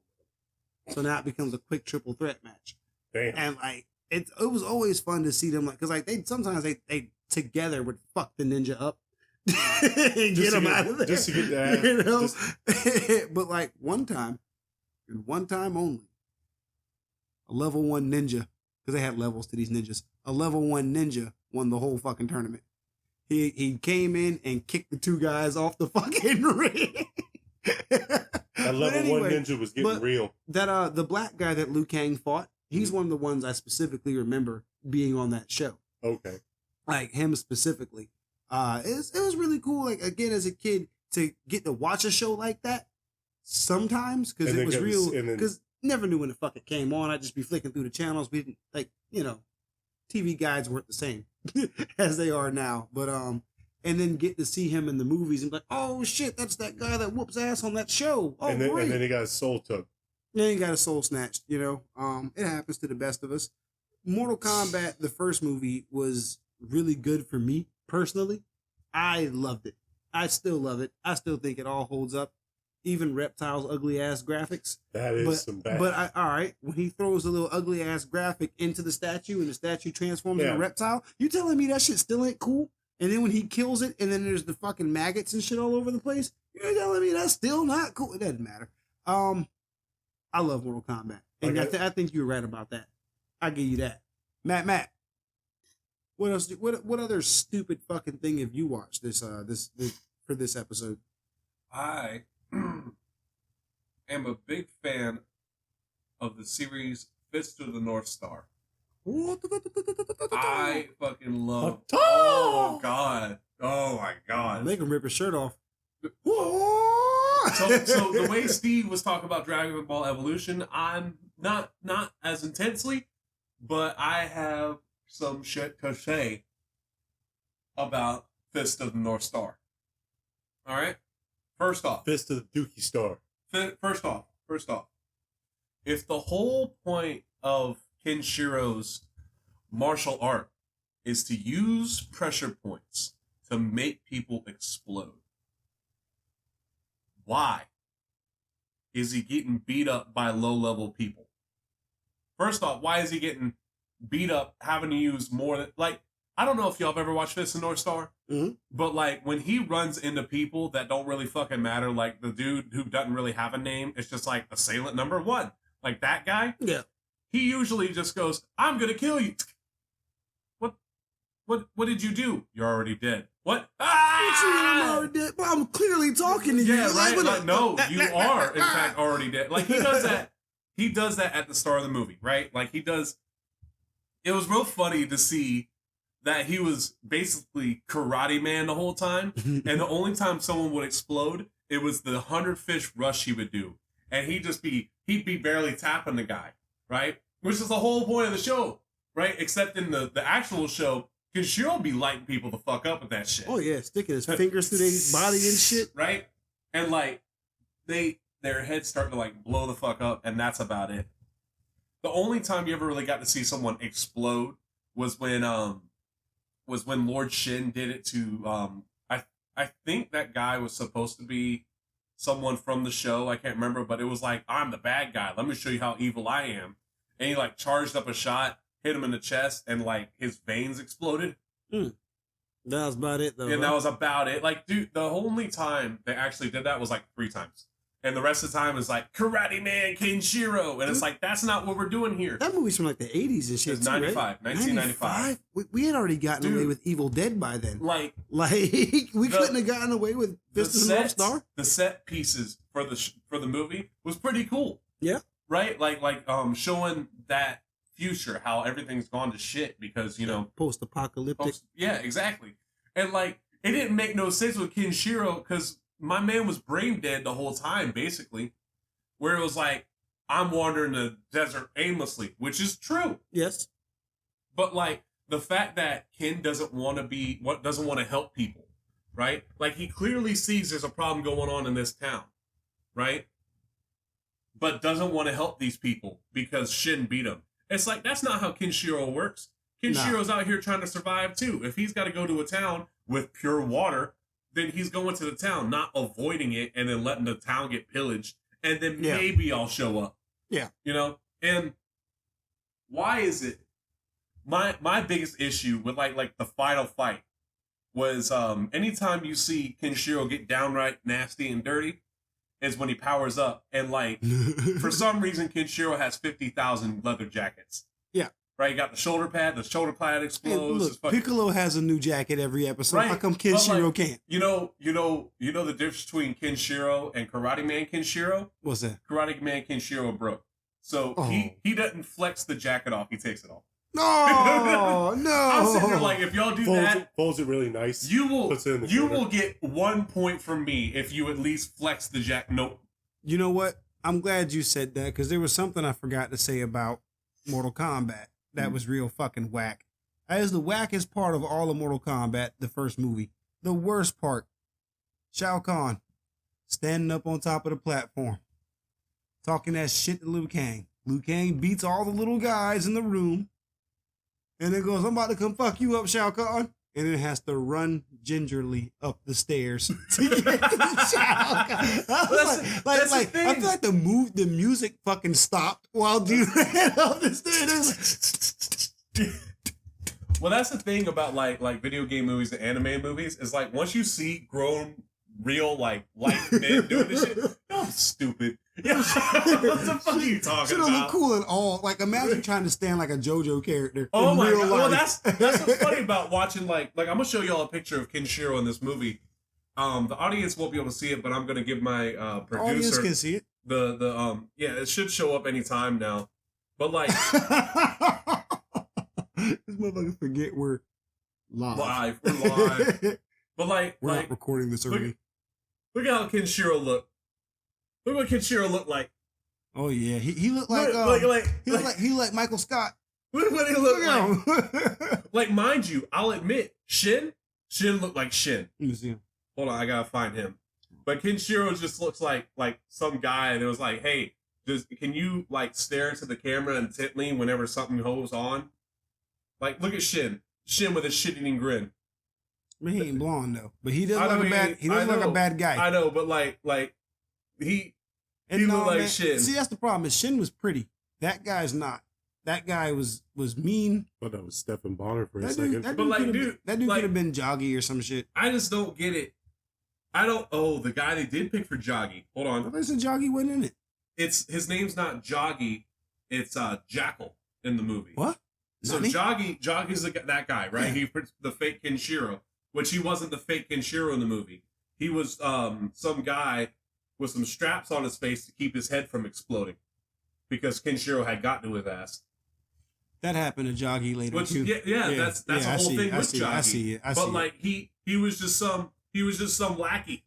So now it becomes a quick triple threat match. Damn. And like it was always fun to see them, like, because like they together would fuck the ninja up. And get him out of there. Just to get that. But like one time only, a level 1 ninja, because they had levels to these ninjas, a level 1 ninja won the whole fucking tournament. He came in and kicked the 2 guys off the fucking ring. That level 1 ninja was getting real. That the black guy that Liu Kang fought, he's one of the ones I specifically remember being on that show. Okay. Like him specifically. It was really cool. Like again, as a kid, to get to watch a show like that sometimes, because it was real. Because never knew when the fuck it came on. I'd just be flicking through the channels. We didn't TV guides weren't the same as they are now. But and then get to see him in the movies and be like, oh shit, that's that guy that whoops ass on that show. Oh, and then, great. And then he got his soul took. Then he got his soul snatched. It happens to the best of us. Mortal Kombat, the first movie, was really good for me personally. I loved it. I still love it. I still think it all holds up. Even Reptile's ugly ass graphics. That is some bad. But all right, when he throws a little ugly ass graphic into the statue and the statue transforms into a reptile, you telling me that shit still ain't cool? And then when he kills it, and then there's the fucking maggots and shit all over the place, you're telling me that's still not cool? It doesn't matter. I love Mortal Kombat, and I think you're right about that. I give you that. MattMatt, What else? What other stupid fucking thing have you watched this for this episode? I am a big fan of the series Fist of the North Star. I fucking love. Oh God! Oh my God! Make him rip his shirt off. So the way Steve was talking about Dragon Ball Evolution, I'm not as intensely, but I have some shit to say about Fist of the North Star. All right. First off, Fist of the Dookie Star. First off, if the whole point of Kenshiro's martial art is to use pressure points to make people explode, why is he getting beat up by low-level people? First off, why is he getting beat up having to use more than, like, I don't know if y'all have ever watched Fist of North Star, but like when he runs into people that don't really fucking matter, like the dude who doesn't really have a name, it's just like assailant number 1. Like that guy, Yeah. he usually just goes, "I'm gonna kill you." What did you do? You're already dead. What? I'm already dead. Well, I'm clearly talking to you. Yeah, right. Like, Like, no, you are in fact already dead. Like he does that. He does that at the start of the movie, right? Like he does. It was real funny to see that he was basically Karate Man the whole time, and the only time someone would explode, it was the 100 fish rush he would do, and he'd be barely tapping the guy, right? Which is the whole point of the show, right? Except in the actual show, Kenshiro be lighting people the fuck up with that shit. Oh yeah, sticking his fingers through their body and shit. Right? And like their heads start to like blow the fuck up, and that's about it. The only time you ever really got to see someone explode was when Lord Shin did it to I think that guy was supposed to be someone from the show. I can't remember, but it was like, I'm the bad guy. Let me show you how evil I am. And he like charged up a shot, hit him in the chest, and like his veins exploded. That was about it though. And that was about it. Like, dude, the only time they actually did that was like 3 times. And the rest of the time is like Karate Man Kenshiro. And it's like, that's not what we're doing here. That movie's from like the 80s and shit. It's too, 95, right? 1995. We had already gotten Dude. away with Evil Dead by then. Like we couldn't have gotten away with Fist of the North Star. The set pieces for the movie was pretty cool. Yeah. Right? Like showing that future, how everything's gone to shit because, you know, post-apocalyptic. Yeah, exactly. And like it didn't make no sense with Kenshiro because my man was brain dead the whole time, basically. Where it was like, I'm wandering the desert aimlessly, which is true. Yes. But like the fact that Ken doesn't want to help people, right? Like he clearly sees there's a problem going on in this town, right? But doesn't want to help these people because Shin beat him. It's like, that's not how Kenshiro works. Kenshiro's out here trying to survive too. If he's got to go to a town with pure water, then he's going to the town, not avoiding it and then letting the town get pillaged. And then maybe I'll show up. Yeah. You know? And why is it my biggest issue with like the final fight was anytime you see Kenshiro get downright nasty and dirty is when he powers up. And like for some reason Kenshiro has 50,000 leather jackets. Yeah. Right, you got the shoulder pad explodes. Hey, look, Piccolo has a new jacket every episode. Right. How come Kenshiro can't? You know the difference between Kenshiro and Karate Man Kenshiro? What's that? Karate Man Kenshiro broke. So he doesn't flex the jacket off, he takes it off. No, no. I'm sitting there like, if y'all do folds it really nice. You will get 1 point from me if you at least flex the jacket. Nope. You know what? I'm glad you said that because there was something I forgot to say about Mortal Kombat. That was real fucking whack. That is the wackest part of all of Mortal Kombat, the first movie. The worst part, Shao Kahn standing up on top of the platform, talking that shit to Liu Kang. Liu Kang beats all the little guys in the room, and then goes, "I'm about to come fuck you up, Shao Kahn," and then has to run gingerly up the stairs to get to Shao Kahn. I feel like the music fucking stopped while dude ran up the stairs. Well, that's the thing about like video game movies and anime movies is like once you see grown real like men doing this shit, I'm stupid. Yeah, what the fuck are you talking She don't about? look cool at all. Like, imagine trying to stand like a JoJo character. Oh in my real god! life. Well, that's what's funny about watching. Like I'm gonna show y'all a picture of Kenshiro in this movie. The audience won't be able to see it, but I'm gonna give my The audience producer can see it. the yeah, it should show up anytime now. But like This motherfucker forget we're live. we're live. But like We're like not recording this early. look at how Kenshiro look. Look what Kenshiro looked like. Oh yeah, he looked like he looked like Michael Scott. Look what he looked like. Look at him. Like, mind you, I'll admit, Shin looked like Shin. Let me see him. Hold on, I gotta find him. But Kenshiro just looks like some guy that was like, hey, can you like stare into the camera intently whenever something goes on? Like, look at Shin with a shit-eating grin. I mean, he ain't blonde though, but he does I know look a bad. He does look a bad guy. I know, but like he looked like Shin. See, that's the problem. Is Shin was pretty. That guy's not. That guy was mean. But that was Stephen Bonner for a That second. dude, that But, dude like, could've dude, been, that dude like- could have been Joggy or some shit. I just don't get it. I don't. Oh, the guy they did pick for Joggy. Hold I on. thought said Joggy wasn't in it. It's his name's not Joggy. It's Jackal in the movie. What? So Nani? Joggy's that guy, right? Yeah. He the fake Kenshiro, which he wasn't the fake Kenshiro in the movie. He was some guy with some straps on his face to keep his head from exploding, because Kenshiro had gotten to his ass. That happened to Joggy later Which too. that's a I whole see thing it, I with see it, Joggy. I see it. I see But it. like he was just some lackey.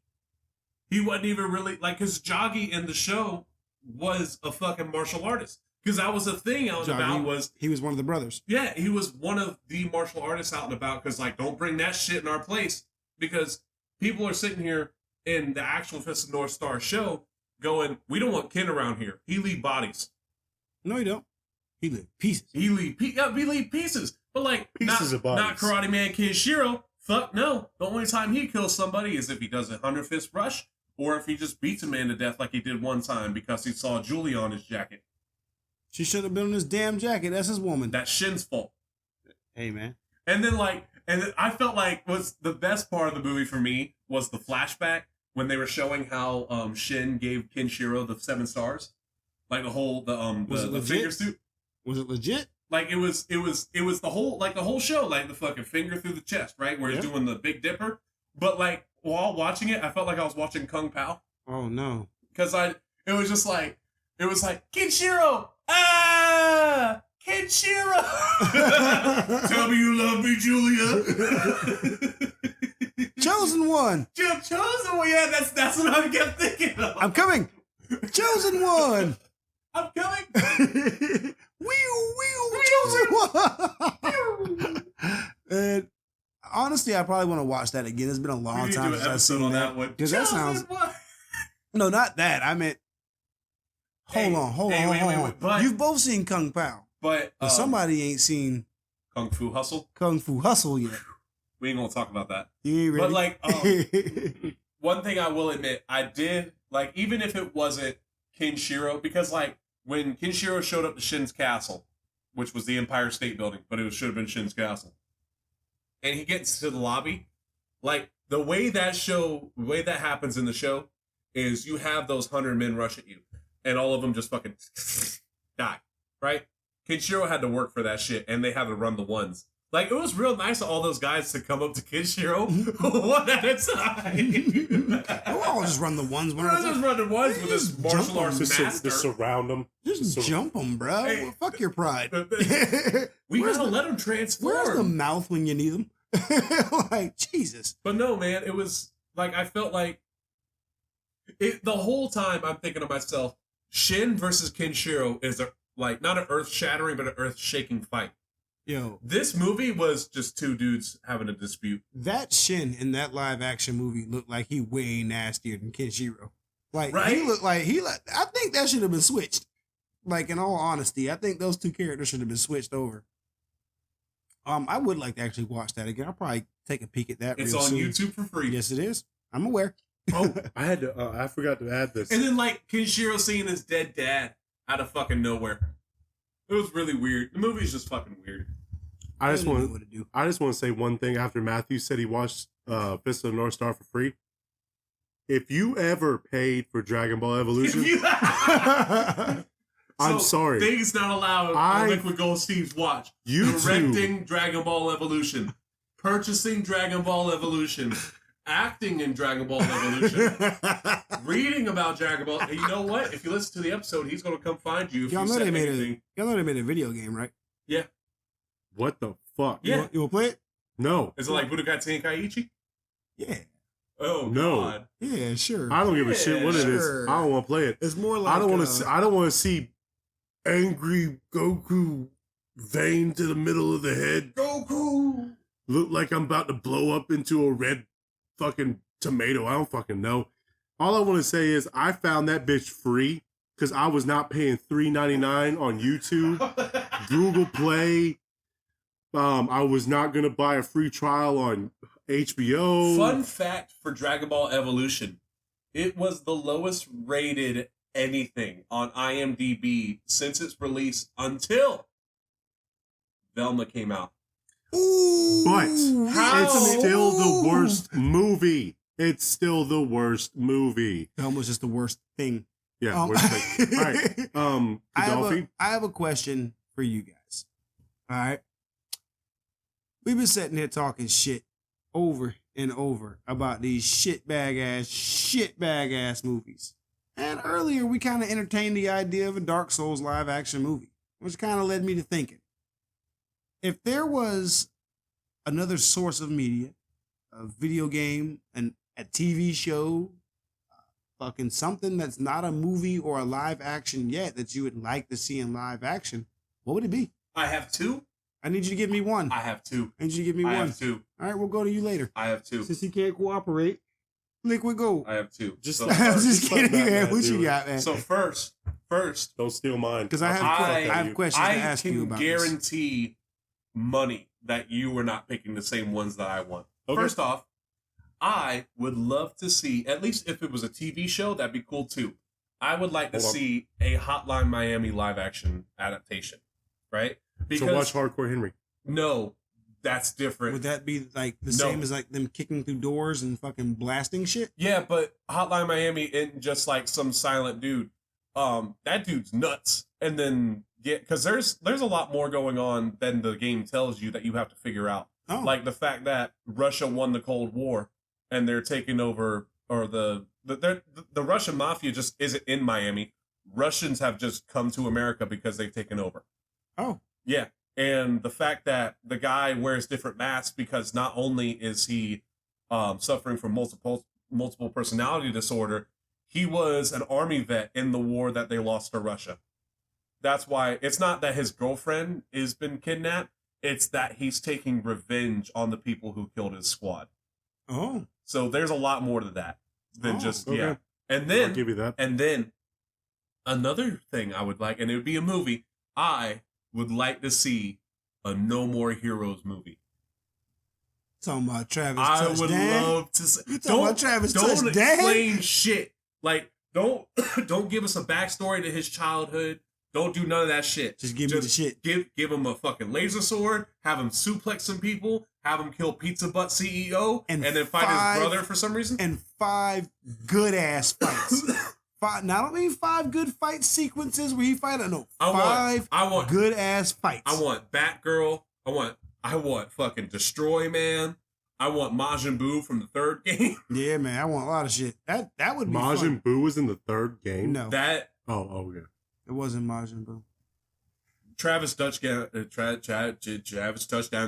He wasn't even really like, because Joggy in the show was a fucking martial artist. Because that was the thing out and about was, he was one of the brothers. yeah, he was one of the martial artists out and about. Because like, don't bring that shit in our place, because people are sitting here in the actual Fist of North Star show going, we don't want Ken around here. He leave bodies. No, he don't. He lived pieces. He leave pieces. But like, Pieces of bodies. not Karate Man Kenshiro. Fuck no. The only time he kills somebody is if he does a 100 fist rush, or if he just beats a man to death like he did one time because he saw Julie on his jacket. She should have been on his damn jacket. That's his woman. That's Shin's fault. Hey man. And then I felt like was the best part of the movie for me was the flashback when they were showing how Shin gave Kenshiro the 7 stars, like the whole Was it the legit? finger suit. Was it legit? Like it was the whole show, like the fucking finger through the chest, right, where he's doing the Big Dipper. But like while watching it, I felt like I was watching Kung Pao, Oh no. because it was like Kenshiro, Kenshiro, tell me you love me, Julia. Chosen one. Chosen one, yeah, that's what I kept thinking of. I'm coming. Chosen one. I'm coming. Chosen one. And honestly, I probably want to watch that again. It's been a We long need to time do an since I've episode seen on that. that one. Because that sounds. Chosen one. No, not that. I meant. Hold on. Wait, but- You've both seen Kung Pao, But but somebody ain't seen Kung Fu Hustle. Kung Fu Hustle yet. We ain't gonna talk about that. You ain't ready. But like, one thing I will admit, I did like, even if it wasn't Kenshiro, because like when Kenshiro showed up to Shin's castle, which was the Empire State Building, but it should have been Shin's castle, and he gets to the lobby, like the way that happens in the show is you have those 100 men rush at you, and all of them just fucking die, right? Kenshiro had to work for that shit, and they had to run the ones. Like, it was real nice of all those guys to come up to Kenshiro one at a time. We'll all just run the ones. We're just running ones with this Just martial jump arts Just, master. just surround them. Just jump them, bro. Hey. Well, fuck your pride. We Where's gotta the- let him transform. Where's the mouth when you need them? Like, Jesus. But no, man, it was like, I felt like the whole time I'm thinking to myself, Shin versus Kenshiro is like not an earth-shattering, but an earth-shaking fight. Yo, This movie was just two dudes having a dispute. that Shin in that live action movie looked like he way nastier than Kenshiro. Like, Right? he looked like I think that should have been switched. Like, in all honesty, I think those two characters should have been switched over. I would like to actually watch that again. I'll probably take a peek at that. It's real on soon. YouTube for free. Yes, it is. I'm aware. Oh, I forgot to add this. And then like Kenshiro seeing his dead dad out of fucking nowhere. It was really weird. The movie's just fucking weird. I just don't know want what to do. to say one thing. After Matthew said he watched Fist of the North Star for free, if you ever paid for Dragon Ball Evolution, I'm sorry. Things not allowed on Liquid Gold Steve's watch. Directing Dragon Ball Evolution, purchasing Dragon Ball Evolution, acting in Dragon Ball Evolution, reading about Dragon Ball. And you know what? If you listen to the episode, he's going to come find you. If y'all you know said they made anything. y'all know they made a video game, right? Yeah. What the fuck? Yeah. You want to play it? No. Is it like Budokai Tenkaichi? Yeah. Oh No. God. Yeah, sure. I don't give a shit what it is. Sure. I don't want to play it. It's more like I don't want to see angry Goku vein to the middle of the head. Goku. Look like I'm about to blow up into a red fucking tomato. I don't fucking know. All I want to say is I found that bitch free because I was not paying $3.99 on YouTube, Google Play. I was not gonna buy a free trial on HBO. Fun fact for Dragon Ball Evolution: it was the lowest rated anything on IMDb since its release until Velma came out. Ooh, But How? it's still the worst movie. It's still the worst movie. Almost just the worst thing. Yeah, worst thing. All right. Kadawfi. I have a question for you guys. All right. We've been sitting here talking shit over and over about these shitbag ass movies. And earlier we kind of entertained the idea of a Dark Souls live action movie, which kind of led me to thinking, if there was another source of media, a video game, a TV show, fucking something that's not a movie or a live action yet that you would like to see in live action, what would it be? I have two. I need you to give me one. I have two. I need you to give me I one. have two. All right, we'll go to you later. I have two. Since he can't cooperate, Liquid Gold. I have two. Just So, I'm just kidding, fuck that, man. man, What you dude. got, man? so first, Don't steal mine. Because I have questions to ask you about I can guarantee money that you are not picking the same ones that I want. Okay. First off, I would love to see, at least if it was a TV show, that'd be cool too. I would like to Hold on. see a Hotline Miami live action adaptation, right? So watch Hardcore Henry. No, that's different. Would that be like the No. same as like them kicking through doors and fucking blasting shit? Yeah, but Hotline Miami isn't just like some silent dude. That dude's nuts. And then because there's a lot more going on than the game tells you that you have to figure out. Oh, Like the fact that Russia won the Cold War and they're taking over, or the Russian mafia just isn't in Miami. Russians have just come to America because they've taken over. oh, Yeah. And the fact that the guy wears different masks because not only is he suffering from multiple personality disorder, he was an army vet in the war that they lost to Russia. That's why it's not that his girlfriend has been kidnapped. It's that he's taking revenge on the people who killed his squad. oh. So there's a lot more to that than Oh, just, okay. yeah. And I'll then, give you that. and then another thing I would like, and it would be a movie, I would like to see a No More Heroes movie. Talking about Travis I Touchdown. would love to see. You talking about Travis Don't Touchdown? explain shit. Like, don't give us a backstory to his childhood. Don't do none of that shit. Just give me the shit. Give him a fucking laser sword. Have him suplex some people. Have him kill Pizza Butt CEO, And and then fight five- his brother for some reason. And 5 good ass fights. Not only 5 good fight sequences where he fight, no, I 5 want good ass fights. I want Batgirl. I want fucking Destroy Man. I want Majin Buu from the third game. Yeah, man, I want a lot of shit. That would be Majin fun. Buu was in the third game. No, That Oh, okay. it wasn't Majin Buu. Travis Touchdown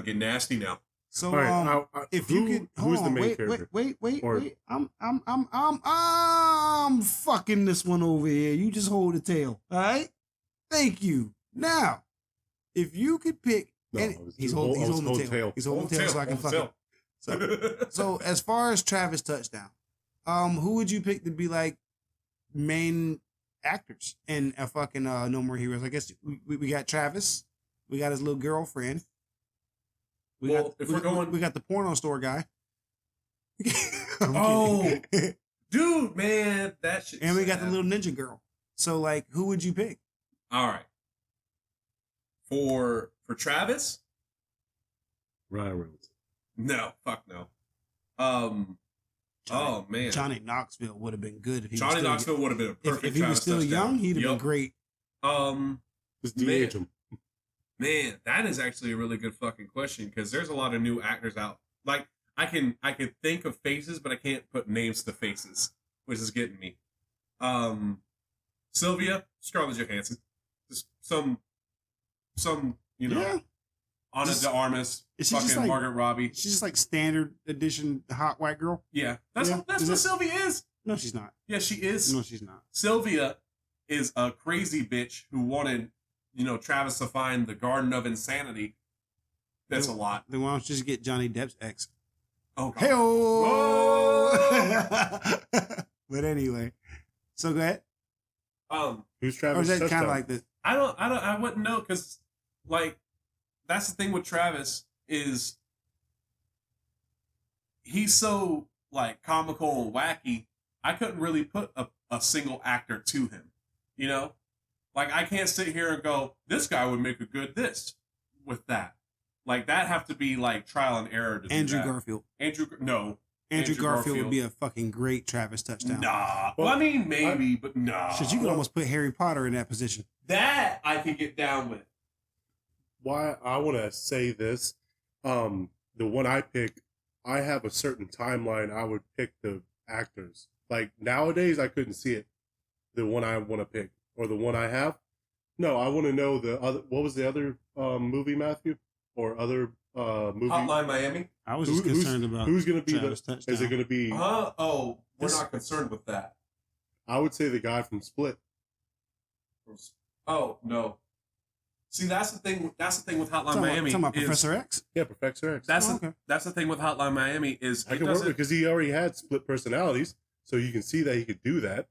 get nasty now. So, All right. if you could, who's hold the on, main wait, character? wait. I'm fucking this one over here. You just hold the tail. All right. Thank you. Now, if you could pick, No, and I was he's holding holding the tail. tail. He's holding the tail so I can fuck it. So as far as Travis Touchdown, who would you pick to be like main actors in a fucking No More Heroes? I guess we got Travis, we got his little girlfriend. We Well, if we're going- we got the porno store guy. I'm Oh. kidding. Dude, man, that shit. And we got the little ninja girl. So like, who would you pick? All right. For Travis? Ryan Reynolds. No, fuck no. Oh man, Johnny Knoxville would have been good if he Johnny was still, Knoxville would have been a perfect. if he was still young, he'd have been great. Just de-age him. Man, that is actually a really good fucking question because there's a lot of new actors out. Like I can think of faces, but I can't put names to faces, which is getting me. Sylvia, Scarlett Johansson, just some Yeah. Ana de Armas, Is she fucking just like- Margaret Robbie. She's just like standard edition hot white girl. Yeah, that's Yeah. what Is it- Sylvia is. No, she's not. Yeah, she is. No, she's not. Sylvia is a crazy bitch who wanted, Travis to find the Garden of Insanity. That's a lot. Then why don't you just get Johnny Depp's ex? Oh, God. Hey, Whoa! But anyway, so go ahead. Who's Or Travis? is that kind Touchdown? of like this? I wouldn't know because, like, that's the thing with Travis is he's so, like, comical and wacky. I couldn't really put a single actor to him, Like, I can't sit here and go, this guy would make a good this with that. Like, that have to be, like, trial and error to Andrew do that. Garfield. No. Andrew Garfield would Garfield. be a fucking great Travis touchdown. Nah. Well, Well, I mean, maybe, but nah. Shit, you could almost put Harry Potter in that position. That I can get down with. Why I want to say this, the one I pick, I have a certain timeline I would pick the actors. Like nowadays, I couldn't see it. The one I want to pick or the one I have. No, I want to know the other. What was the other movie, Matthew, or other movie? Hotline Miami. I was just concerned about who's going to be Travis the? touchdown. Is it going to be? We're This- not concerned with that. I would say the guy from Split. Oh no. See, that's the thing. That's the thing with Hotline Talking about- Miami. talking about is- Professor X? Yeah, Professor X. That's Oh, okay. that's the thing with Hotline Miami is I it can work doesn't. because he already had split personalities, so you can see that he could do that.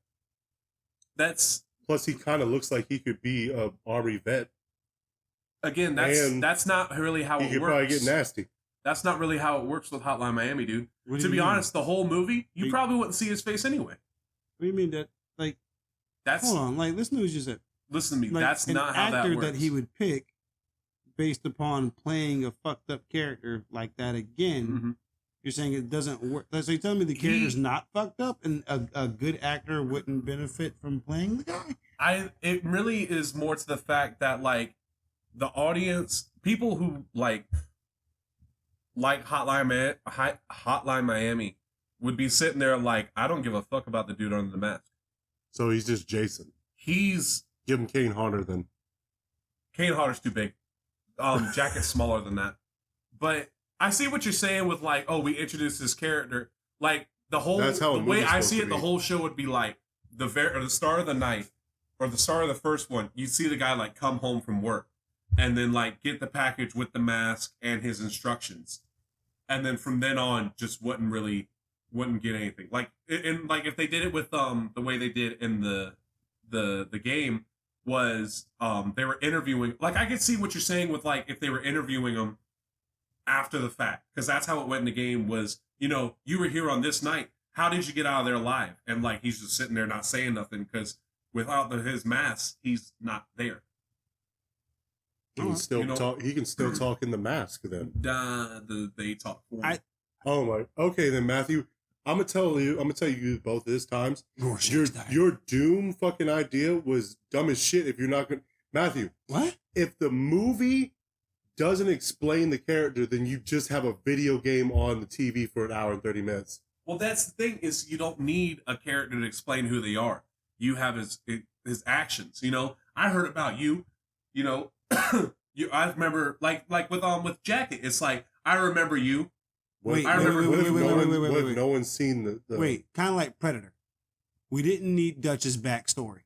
That's Plus, he kind of looks like he could be a army vet. again. And That's not really how He it could works. probably get nasty. That's not really how it works with Hotline Miami, dude. What do To you be mean? honest, the whole movie, you Wait. probably wouldn't see his face anyway. What do you mean that? Like, That's hold on. Like, listen to what you said. listen to me. Like, That's an not how that actor works. that he would pick based upon playing a fucked up character like that again. Mhm. You're saying it doesn't work. So you're telling me the character's not fucked up, and a good actor wouldn't benefit from playing the guy? It really is more to the fact that like the audience, people who like Hotline Miami would be sitting there like, I don't give a fuck about the dude under the mask. So he's just Jason. He's Give him Kane Hodder then. Kane Hodder's too big. Jacket's smaller than that. But I see what you're saying with like, oh, we introduced this character. Like the whole That's how a the way movie's I supposed see to it, the be. whole show would be like the start of the night or the start of the first one. You see the guy like come home from work and then like get the package with the mask and his instructions, and then from then on just wouldn't get anything. Like and like if they did it with the way they did in the game was they were interviewing, like I could see what you're saying with like if they were interviewing him after the fact, because that's how it went in the game was, you were here on this night, how did you get out of there alive? And like he's just sitting there not saying nothing because without his mask he's not there. He can still You know- talk. He can still talk in the mask then. They talk for I- Oh my. Okay then, Matthew. I'm gonna tell you both this times. Rorschach's diet. Your Doom fucking idea was dumb as shit. If you're not gonna, Matthew, What? if the movie doesn't explain the character, then you just have a video game on the TV for an hour and 30 minutes. Well, that's the thing is you don't need a character to explain who they are. You have his actions. I heard about you. I remember like with Jacket. It's like I remember you. Wait, I remember- What if wait, no one's seen the Wait, kind of like Predator. We didn't need Dutch's backstory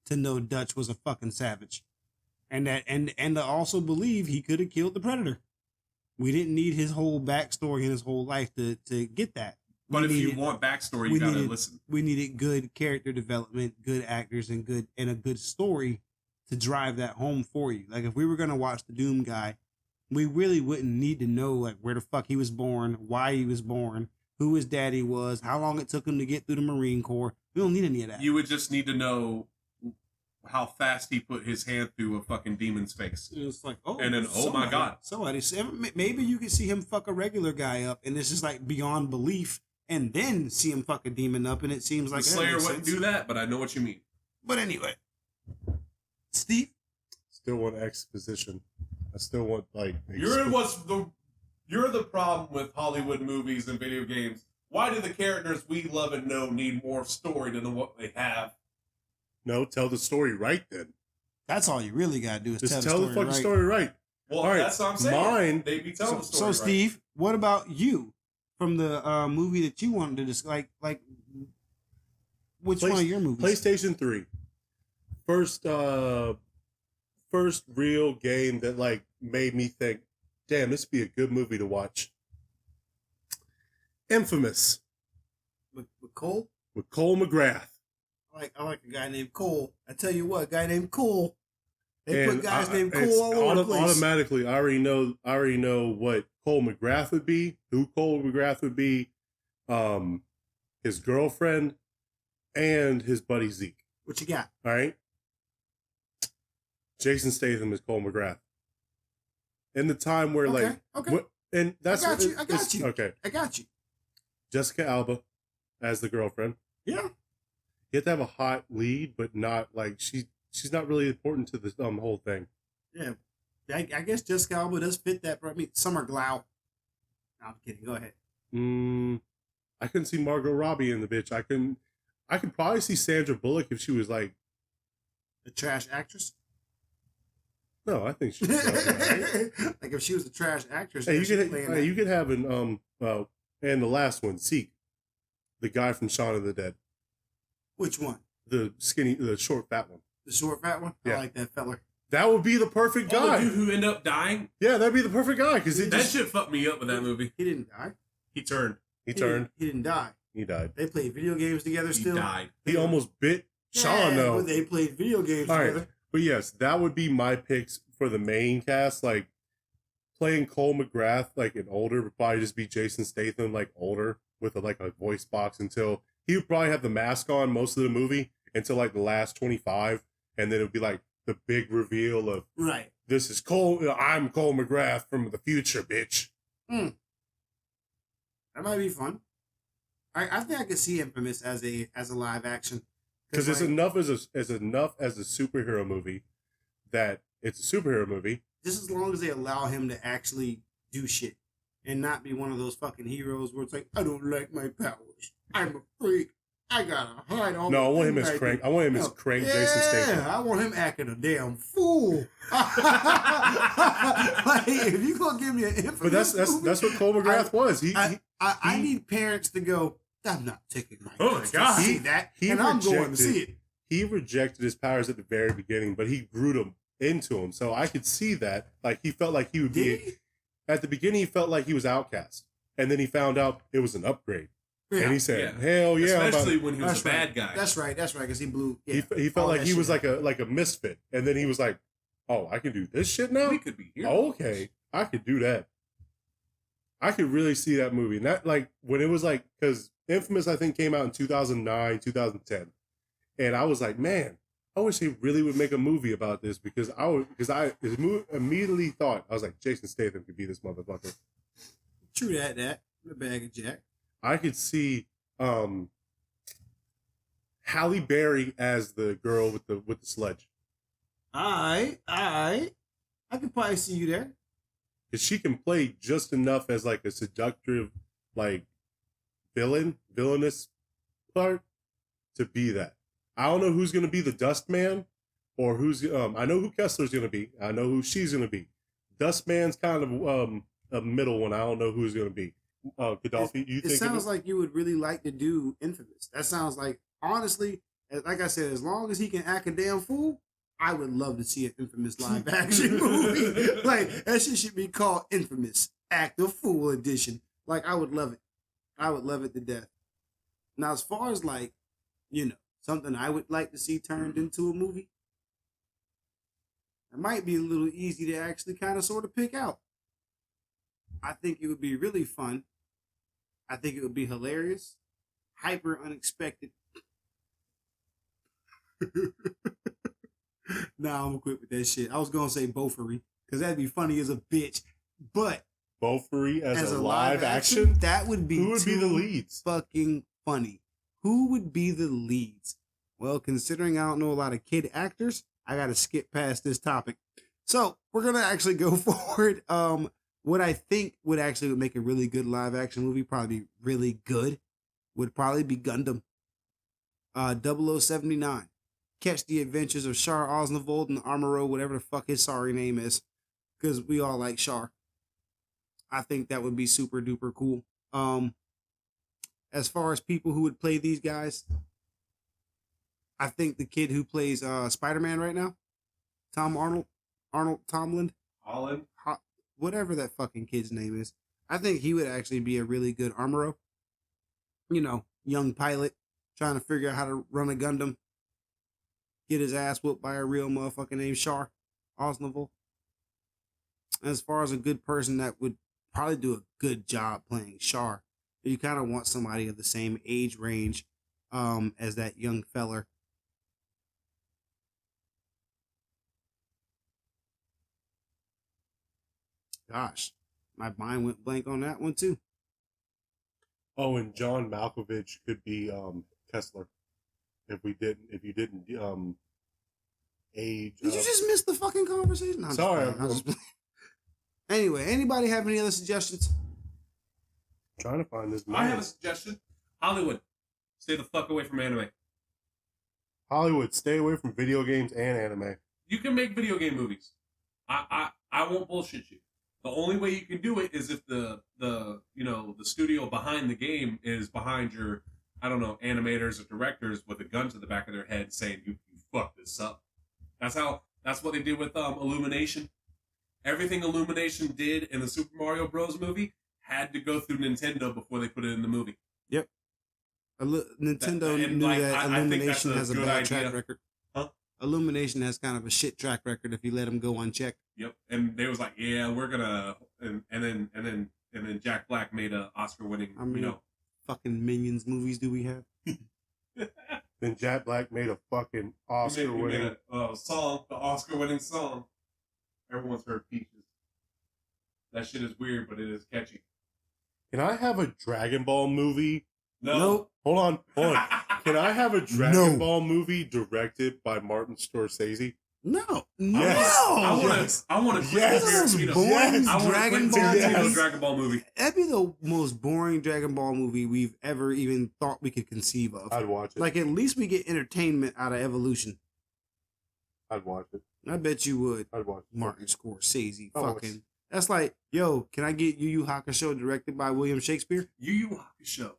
to know Dutch was a fucking savage, and to also believe he could have killed the Predator. We didn't need his whole backstory and his whole life to get that. But if you needed- want backstory, we you gotta needed- listen. we needed good character development, good actors, and a good story to drive that home for you. Like if we were gonna watch the Doom guy, we really wouldn't need to know like where the fuck he was born, why he was born, who his daddy was, how long it took him to get through the Marine Corps. We don't need any of that. You would just need to know how fast he put his hand through a fucking demon's face. It's like, oh, And then, oh my God. maybe you could see him fuck a regular guy up, and it's just like beyond belief, and then see him fuck a demon up, and it seems like The that Slayer makes wouldn't sense. do that, but I know what you mean. But anyway, Steve, Still want exposition. I still want like. You're the problem with Hollywood movies and video games. Why do the characters we love and know need more story than what they have? No, tell the story right then. that's all you really gotta do is Just tell tell the the story fucking right. story right. Well, All right, that's what I'm saying. mine- They be telling the So, story right. Steve, what about you from the movie that you wanted to discuss? Like, which one of your movies? PlayStation 3. First real game that like made me think, damn, this would be a good movie to watch. Infamous With Cole. with Cole McGrath. I like a guy named Cole. I tell you what, a guy named Cole. They And put guys named it's Cole all over the place. Automatically, I already know what Cole McGrath would be, who Cole McGrath would be, his girlfriend, and his buddy Zeke. What you got? All right. Jason Statham is Cole McGrath. In the time where Okay, like, okay. what, and that's I got what you, I got it's- you. Okay, I got you. Jessica Alba as the girlfriend. Yeah. You have to have a hot lead, but not like she's not really important to the whole thing. Yeah. I guess Jessica Alba does fit that. I mean, Summer Glau. No, I'm kidding. Go ahead. I couldn't see Margot Robbie in the bitch. I could probably see Sandra Bullock if she was like, The trash actress. no, I think she's right. Like if she was a trash actress. Hey, then she'd play in that. you could have an and the last one, Zeke, the guy from Shaun of the Dead, Which one? the short, fat one. The short fat one. Yeah. I like that feller. That would be the perfect Oh, the guy. dude who ended up dying? Yeah, that'd be the perfect guy because That shit fucked me up with that movie. He didn't die. He turned. he turned, He didn't die. he died. They played video games together. He Still. died. He almost bit Sean Yeah, though. but they played video games All right. together. But yes, that would be my picks for the main cast. Like playing Cole McGrath, like an older, would probably just be Jason Statham, like older with a voice box until he would probably have the mask on most of the movie until like the last 25, and then it would be like the big reveal of Right. this is Cole. I'm Cole McGrath from the future, bitch. That might be fun. I think I could see Infamous as a live action Because it's like, enough as a superhero movie that it's a superhero movie. just as long as they allow him to actually do shit and not be one of those fucking heroes where it's like, I don't like my powers. I'm a freak. I gotta hide all. No, I want him things as I Crank. do." I want him as No. Crank Yeah, Jason Statham. I want him acting a damn fool. Like, if you gonna give me an Infamous But that's what Cole McGrath was. I need parents to go, I'm not taking my Oh my kids God. to see that, He and I'm going to rejected- see it. He rejected his powers at the very beginning, but he grew them into him. So I could see that. Like he felt like he would Did be he? at the beginning. He felt like he was outcast, and then he found out it was an upgrade, Yeah. and he said, Yeah. "Hell yeah!" I'm about Especially to-" when he was That's a bad right. guy. That's right, because he blew. Yeah, He felt all like that he shit was happened. like a misfit, and then he was like, "Oh, I can do this shit now." We could be here. Okay, I could do that. I could really see that movie. And that, like, when it was like, because Infamous, I think, came out in 2009, 2010. And I was like, man, I wish they really would make a movie about this because I immediately thought, I was like, Jason Statham could be this motherfucker. True that. The bag of Jack. I could see Halle Berry as the girl with the sledge. I could probably see you there. Because she can play just enough as like a seductive, like villainous part to be that. I don't know who's gonna be the Dust Man, or who's I know who Kessler's gonna be. I know who she's gonna be. Dust Man's kind of a middle one. I don't know who's gonna be. Kadawfi, you It think? sounds like you would really like to do Infamous. That sounds like, honestly, like I said, as long as he can act a damn fool, I would love to see an Infamous live action movie. Like, that shit should be called Infamous Act a Fool Edition. Like, I would love it. I would love it to death. Now, as far as like, something I would like to see turned into a movie, it might be a little easy to actually kind of sort of pick out. I think it would be really fun. I think it would be hilarious, hyper unexpected. Nah, I'm gonna quit with that shit. I was gonna say Beaufort because that'd be funny as a bitch. But Bofuri as a live action? That would be Who would be the leads? Fucking funny. Who would be the leads? Well, considering I don't know a lot of kid actors, I got to skip past this topic. So we're gonna actually go forward. What I think would make a really good live action movie, probably really good, would probably be Gundam. 0079. Catch the adventures of Char Osnavold and Amuro, whatever the fuck his sorry name is, because we all like Char. I think that would be super duper cool. As far as people who would play these guys, I think the kid who plays Spider-Man right now, Arnold Tomlin, Holland, whatever that fucking kid's name is, I think he would actually be a really good Amuro. You know, young pilot trying to figure out how to run a Gundam, get his ass whooped by a real motherfucker named Char Osnavold. As far as a good person that would probably do a good job playing Char, you kind of want somebody of the same age range as that young feller. Gosh, my mind went blank on that one too. Oh, and John Malkovich could be Kessler. If you didn't age. Did you just miss the fucking conversation? No, sorry. Anyway, anybody have any other suggestions? Trying to find this. I have a suggestion. Hollywood, stay the fuck away from anime. Hollywood, stay away from video games and anime. You can make video game movies. I won't bullshit you. The only way you can do it is if the studio behind the game is behind your, I don't know, animators or directors with a gun to the back of their head saying you fucked this up. That's what they did with Illumination. Everything Illumination did in the Super Mario Bros. Movie had to go through Nintendo before they put it in the movie. Yep. Nintendo knew that Illumination has a bad track record. Huh? Illumination has kind of a shit track record if you let them go unchecked. Yep. And they was like, yeah, we're gonna, and then Jack Black made a Oscar-winning, fucking Minions movies do we have? Then Jack Black made a fucking Oscar-winning He made a song, the Oscar-winning song. Everyone's heard Peaches. That shit is weird, but it is catchy. Can I have a Dragon Ball movie? No. Nope. Hold on. Can I have a Dragon Ball movie directed by Martin Scorsese? No. Yes. I want to Yes. Dragon Ball movie. That'd be the most boring Dragon Ball movie we've ever even thought we could conceive of. I'd watch it. Like, at least we get entertainment out of Evolution. I'd watch it. I bet you would. I'd watch it. Martin Scorsese. Oh, Fucking. That's like, yo, can I get Yu Yu Hakusho directed by William Shakespeare? Yu Yu Hakusho.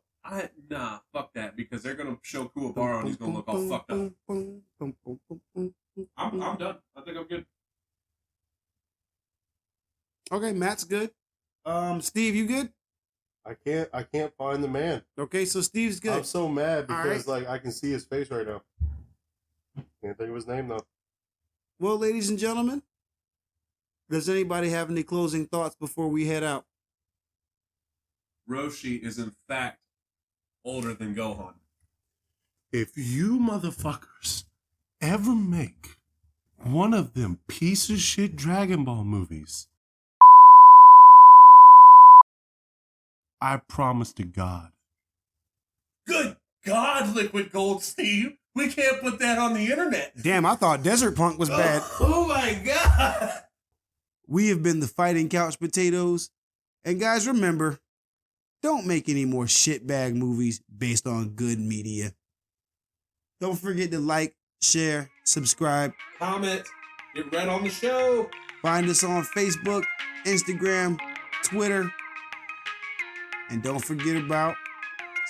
Nah, fuck that, because they're gonna show Kuwabara and he's gonna look all fucked up. I'm done. I think I'm good. Okay, Matt's good. Steve, you good? I can't find the man. Okay, so Steve's good. I'm so mad because right. I can see his face right now. Can't think of his name though. Well, ladies and gentlemen, does anybody have any closing thoughts before we head out? Roshi is in fact older than Gohan. If you motherfuckers ever make one of them piece of shit Dragon Ball movies, I promise to God. Good God, Liquid Gold Steve. We can't put that on the internet. Damn, I thought Desert Punk was bad. Oh my God. We have been the Fighting Couch Potatoes. And guys, remember, don't make any more shitbag movies based on good media. Don't forget to like, share, subscribe. Comment. Get read on the show. Find us on Facebook, Instagram, Twitter. And don't forget about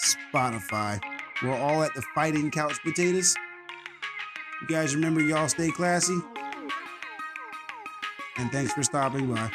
Spotify. We're all at the Fighting Couch Potatoes. You guys remember, y'all stay classy. And thanks for stopping by.